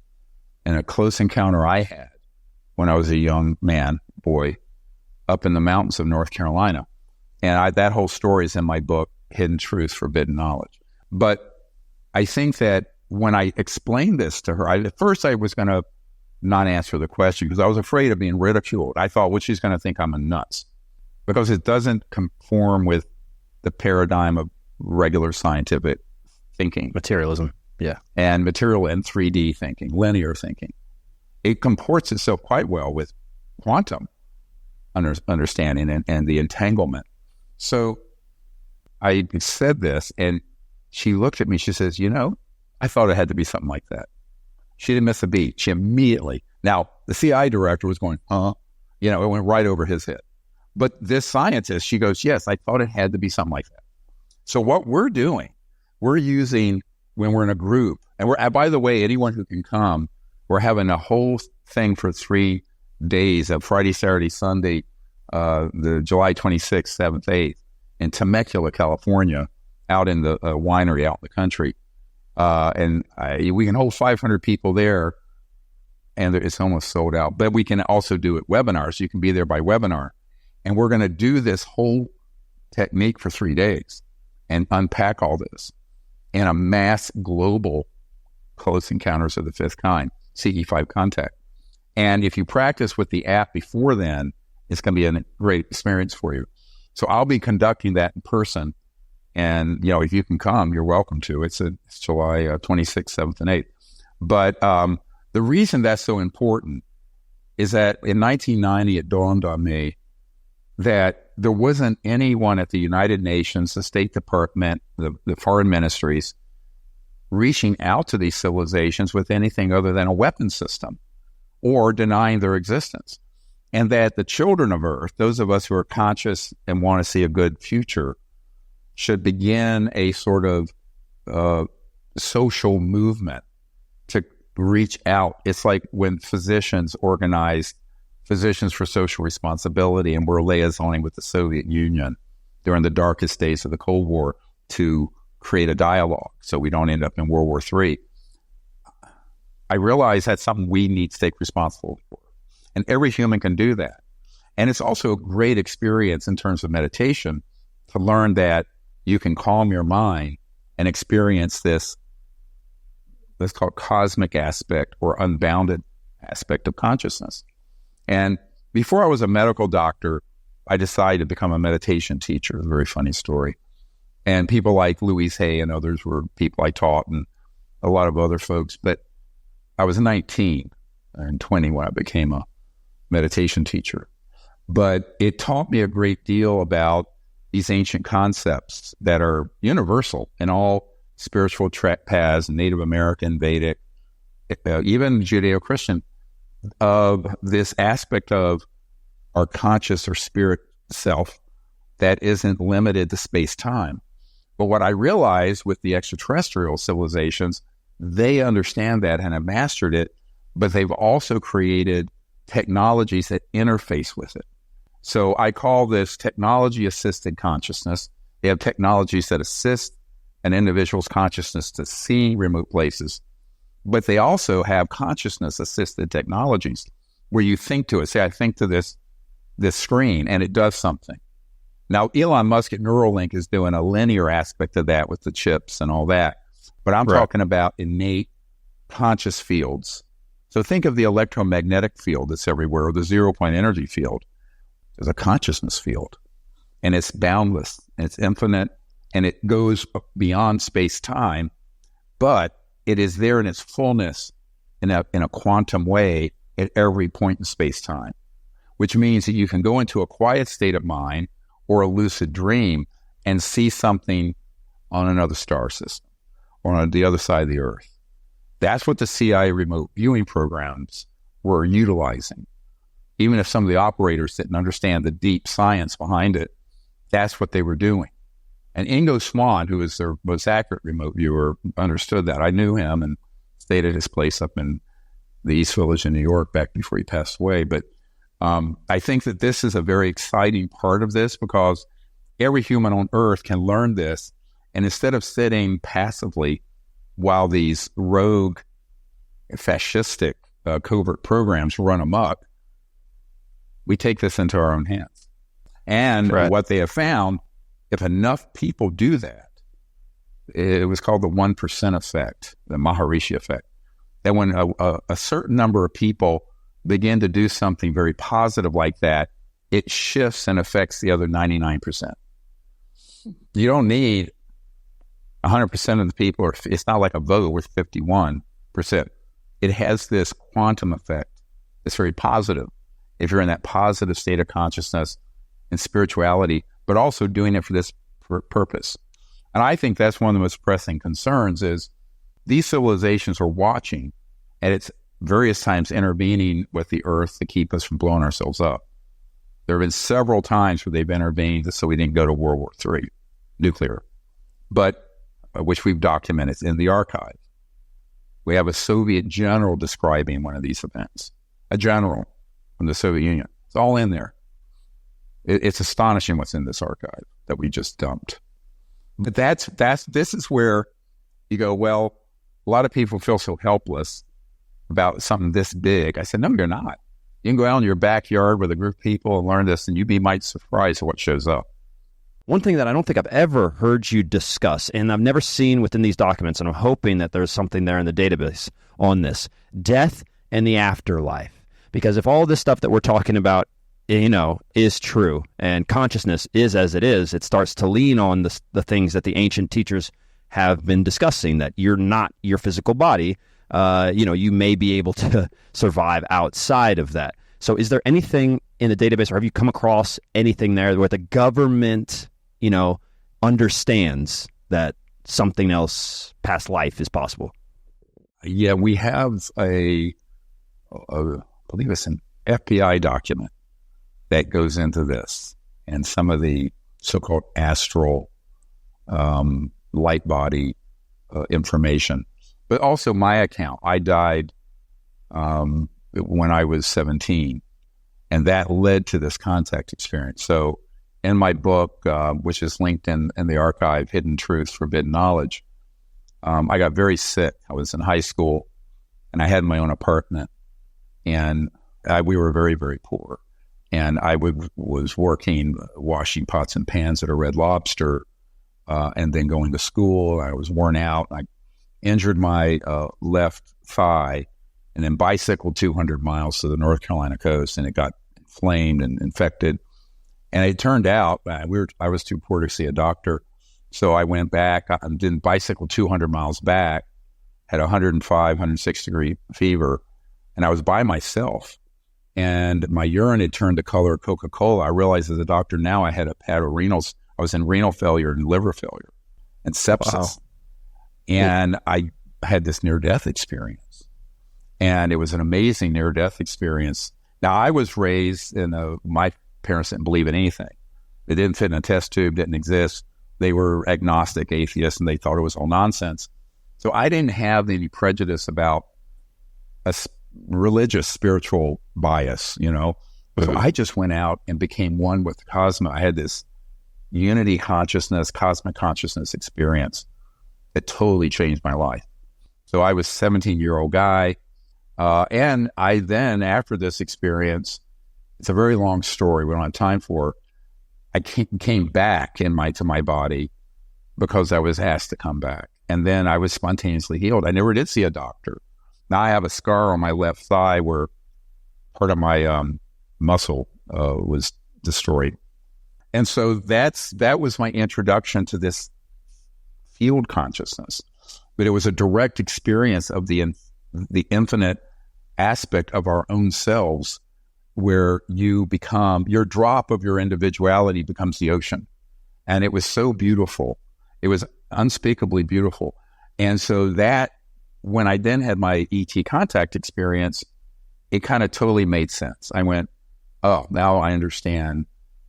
in a close encounter I had when I was a young boy, up in the mountains of North Carolina. And that whole story is in my book, Hidden Truths, Forbidden Knowledge. But I think that when I explained this to her, at first I was going to not answer the question because I was afraid of being ridiculed. I thought, well, she's going to think I'm a nuts because it doesn't conform with the paradigm of regular scientific thinking. Materialism. Yeah. And material and 3D thinking, linear thinking. It comports itself quite well with quantum understanding and the entanglement. So I said this, and she looked at me. She says, I thought it had to be something like that. She didn't miss a beat. She immediately, now the C.I.A. director was going, it went right over his head. But this scientist, she goes, yes, I thought it had to be something like that. So what we're doing, we're using when we're in a group, and by the way, anyone who can come, we're having a whole thing for 3 days of Friday, Saturday, Sunday, the July 26th, 7th, 8th in Temecula, California, out in the winery out in the country. We can hold 500 people there, and it's almost sold out. But we can also do it webinars. You can be there by webinar. And we're going to do this whole technique for 3 days and unpack all this in a mass global close encounters of the fifth kind, CE5 contact. And if you practice with the app before then, it's going to be a great experience for you. So I'll be conducting that in person. And, if you can come, you're welcome to. It's July 26th, 7th, and 8th. But the reason that's so important is that in 1990, it dawned on me that there wasn't anyone at the United Nations, the State Department, the foreign ministries, reaching out to these civilizations with anything other than a weapon system or denying their existence. And that the children of Earth, those of us who are conscious and want to see a good future, should begin a sort of social movement to reach out. It's like when physicians organized Physicians for Social Responsibility and were liaisoning with the Soviet Union during the darkest days of the Cold War to create a dialogue so we don't end up in World War III. I realize that's something we need to take responsibility for. And every human can do that. And it's also a great experience in terms of meditation to learn that you can calm your mind and experience this, let's call it cosmic aspect or unbounded aspect of consciousness. And before I was a medical doctor, I decided to become a meditation teacher. It's a very funny story. And people like Louise Hay and others were people I taught, and a lot of other folks. But I was 19 and 20 when I became a meditation teacher. But it taught me a great deal about these ancient concepts that are universal in all spiritual paths, Native American, Vedic, even Judeo-Christian, of this aspect of our conscious or spirit self that isn't limited to space-time. But what I realized with the extraterrestrial civilizations, they understand that and have mastered it, but they've also created technologies that interface with it. So I call this technology-assisted consciousness. They have technologies that assist an individual's consciousness to see remote places, but they also have consciousness-assisted technologies where you think to it. Say, I think to this screen, and it does something. Now, Elon Musk at Neuralink is doing a linear aspect of that with the chips and all that, but I'm talking about innate conscious fields. So think of the electromagnetic field that's everywhere, or the zero-point energy field. There's a consciousness field, and it's boundless, and it's infinite, and it goes beyond space-time, but it is there in its fullness in a quantum way at every point in space-time, which means that you can go into a quiet state of mind or a lucid dream and see something on another star system or on the other side of the Earth. That's what the C.I.A. remote viewing programs were utilizing. Even if some of the operators didn't understand the deep science behind it, that's what they were doing. And Ingo Swann, who is their most accurate remote viewer, understood that. I knew him and stayed at his place up in the East Village in New York back before he passed away. But I think that this is a very exciting part of this because every human on Earth can learn this. And instead of sitting passively while these rogue, fascistic, covert programs run amok, we take this into our own hands. And what they have found, if enough people do that, it was called the 1% effect, the Maharishi effect. that when a certain number of people begin to do something very positive like that, it shifts and affects the other 99%. You don't need 100% of the people, or it's not like a vote with 51%. It has this quantum effect. It's very positive if you're in that positive state of consciousness and spirituality, but also doing it for this purpose. And I think that's one of the most pressing concerns is these civilizations are watching, and it's various times intervening with the earth to keep us from blowing ourselves up. There have been several times where they've intervened so we didn't go to World War III, nuclear, but which we've documented in the archive. We have a Soviet general describing one of these events, a general from the Soviet Union. It's all in there. It's astonishing what's in this archive that we just dumped. But this is where you go, well, a lot of people feel so helpless about something this big. I said, no, you're not. You can go out in your backyard with a group of people and learn this, and you'd be mighty surprised at what shows up. One thing that I don't think I've ever heard you discuss, and I've never seen within these documents, and I'm hoping that there's something there in the database on this, death and the afterlife. Because if all this stuff that we're talking about, is true, and consciousness is as it is, it starts to lean on the things that the ancient teachers have been discussing, that you're not your physical body. You may be able to survive outside of that. So is there anything in the database, or have you come across anything there where the government, understands that something else past life is possible? Yeah, we have I believe it's an FBI document that goes into this, and some of the so-called astral light body information. But also my account. I died when I was 17, and that led to this contact experience. So in my book, which is linked in the archive, Hidden Truths, Forbidden Knowledge, I got very sick. I was in high school, and I had my own apartment, and we were very, very poor. And I was working, washing pots and pans at a Red Lobster, and then going to school. I was worn out. I injured my left thigh, and then bicycled 200 miles to the North Carolina coast, and it got inflamed and infected. And it turned out I was too poor to see a doctor, so I went back. I didn't bicycle 200 miles back, had 105, 106 degree fever, and I was by myself. And my urine had turned the color of Coca-Cola. I realized as a doctor now I had I was in renal failure and liver failure and sepsis. Wow. And I had this near-death experience. And it was an amazing near-death experience. Now, I was raised my parents didn't believe in anything. They didn't fit in a test tube, didn't exist. They were agnostic, atheists, and they thought it was all nonsense. So I didn't have any prejudice about a religious, spiritual bias, So I just went out and became one with the cosmos. I had this unity consciousness, cosmic consciousness experience. It totally changed my life. So I was a 17-year-old guy. And I then, after this experience, it's a very long story. We don't have time for it. I came back to my body because I was asked to come back. And then I was spontaneously healed. I never did see a doctor. Now I have a scar on my left thigh where part of my muscle was destroyed. And so that was my introduction to this field consciousness. But it was a direct experience of the infinite aspect of our own selves, where your drop of your individuality becomes the ocean. And it was so beautiful. It was unspeakably beautiful. And so that, when I then had my ET contact experience, it kind of totally made sense. I went, oh, now I understand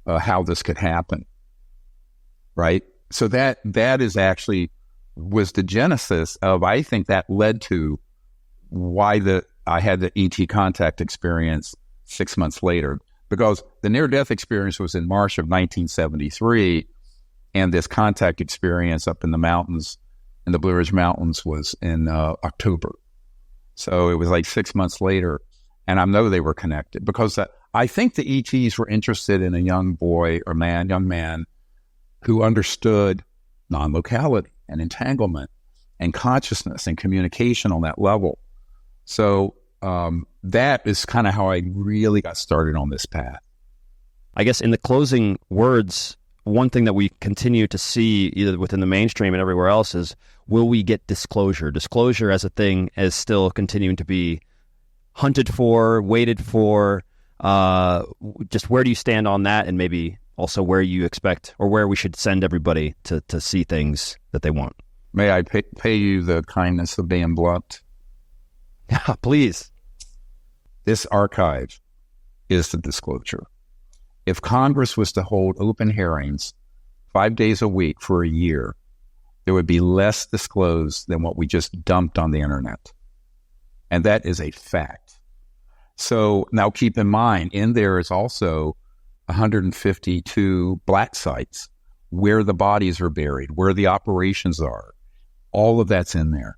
how this could happen, right? So that is actually was the genesis of, I think that led to why I had the ET contact experience 6 months later, because the near-death experience was in March of 1973, and this contact experience up in the mountains, in the Blue Ridge Mountains, was in October. So it was like 6 months later, and I know they were connected because I think the ETs were interested in a young man who understood non-locality and entanglement and consciousness and communication on that level. So that is kind of how I really got started on this path. I guess in the closing words, one thing that we continue to see either within the mainstream and everywhere else is, will we get disclosure? Disclosure as a thing is still continuing to be hunted for, waited for. Just where do you stand on that, and maybe also where you expect or where we should send everybody to see things that they want? May I pay you the kindness of being blunt? Yeah, please. This archive is the disclosure. If Congress was to hold open hearings 5 days a week for a year, there would be less disclosed than what we just dumped on the internet. And that is a fact. So now keep in mind, in there is also 152 black sites where the bodies are buried, where the operations are. All of that's in there.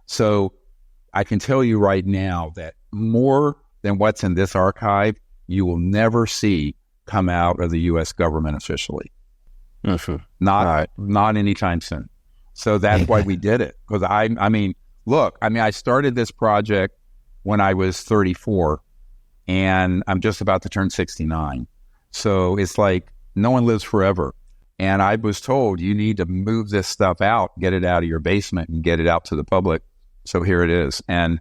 So I can tell you right now that more than what's in this archive, you will never see come out of the U.S. government officially. Not anytime soon. So that's why we did it. Because I started this project when I was 34, and I'm just about to turn 69. So it's like no one lives forever. And I was told, you need to move this stuff out, get it out of your basement and get it out to the public. So here it is. And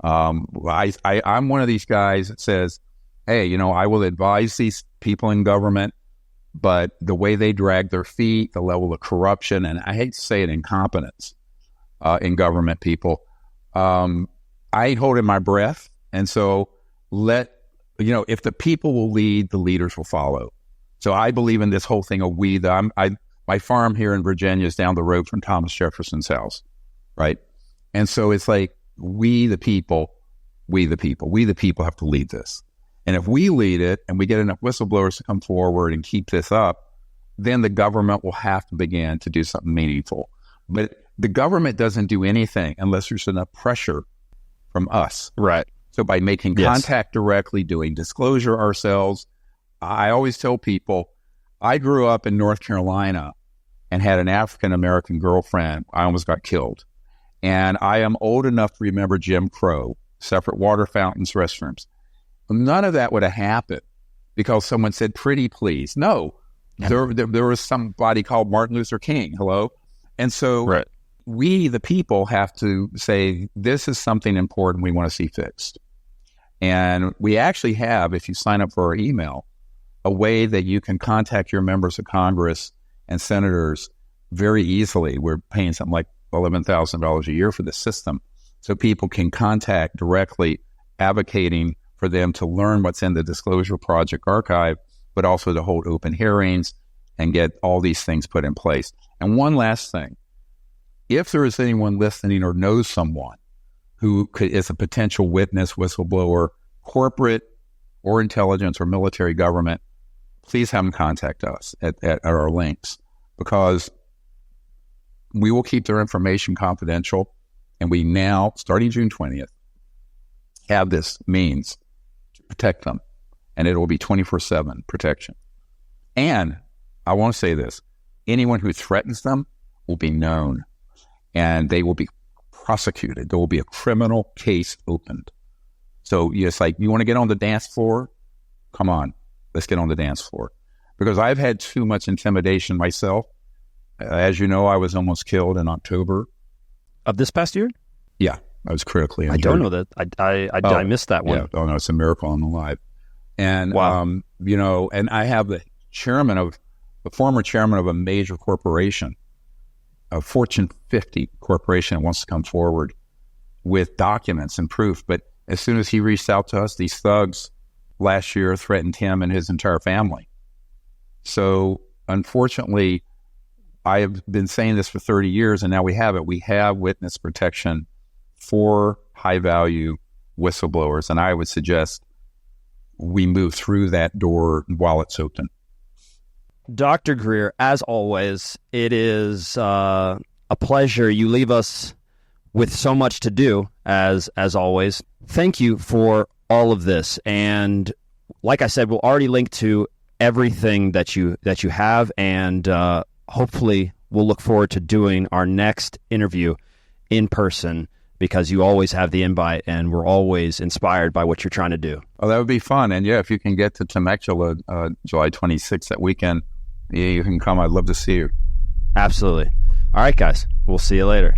I'm one of these guys that says, hey, I will advise these people in government, but the way they drag their feet, the level of corruption, and I hate to say it, incompetence in government people, I ain't holding my breath. And so if the people will lead, the leaders will follow. So I believe in this whole thing of we. My farm here in Virginia is down the road from Thomas Jefferson's house, right? And so it's like we the people have to lead this. And if we lead it and we get enough whistleblowers to come forward and keep this up, then the government will have to begin to do something meaningful. But the government doesn't do anything unless there's enough pressure from us. Right. So by making contact directly, doing disclosure ourselves, I always tell people, I grew up in North Carolina and had an African-American girlfriend. I almost got killed. And I am old enough to remember Jim Crow, separate water fountains, restrooms. None of that would have happened because someone said, pretty please. No, there was somebody called Martin Luther King. Hello. And so we, the people, have to say, this is something important we want to see fixed. And we actually have, if you sign up for our email, a way that you can contact your members of Congress and senators very easily. We're paying something like $11,000 a year for the system. So people can contact directly, advocating for them to learn what's in the Disclosure Project archive, but also to hold open hearings and get all these things put in place. And one last thing, if there is anyone listening or knows someone who is a potential witness, whistleblower, corporate or intelligence or military government, please have them contact us at our links, because we will keep their information confidential. And we now, starting June 20th, have this means to protect them. And it will be 24/7 protection. And I want to say this, anyone who threatens them will be known and they will be prosecuted. There will be a criminal case opened. So it's like, you want to get on the dance floor? Come on, let's get on the dance floor. Because I've had too much intimidation myself. As you know, I was almost killed in October. Of this past year? Yeah, I was critically injured. I don't know that. I missed that one. Yeah. Oh, no, it's a miracle I'm alive. And, wow. And I have the former chairman of a major corporation, a Fortune 50 corporation that wants to come forward with documents and proof. But as soon as he reached out to us, these thugs last year threatened him and his entire family. So unfortunately, I have been saying this for 30 years, and now we have it. We have witness protection for high-value whistleblowers, and I would suggest we move through that door while it's open. Dr. Greer, as always, it is a pleasure. You leave us with so much to do, as always. Thank you for all of this. And like I said, we'll already link to everything that you have, and hopefully we'll look forward to doing our next interview in person, because you always have the invite and we're always inspired by what you're trying to do. Oh, that would be fun. And yeah, if you can get to Temecula July 26th, that weekend, yeah, you can come. I'd love to see you. Absolutely. All right, guys. We'll see you later.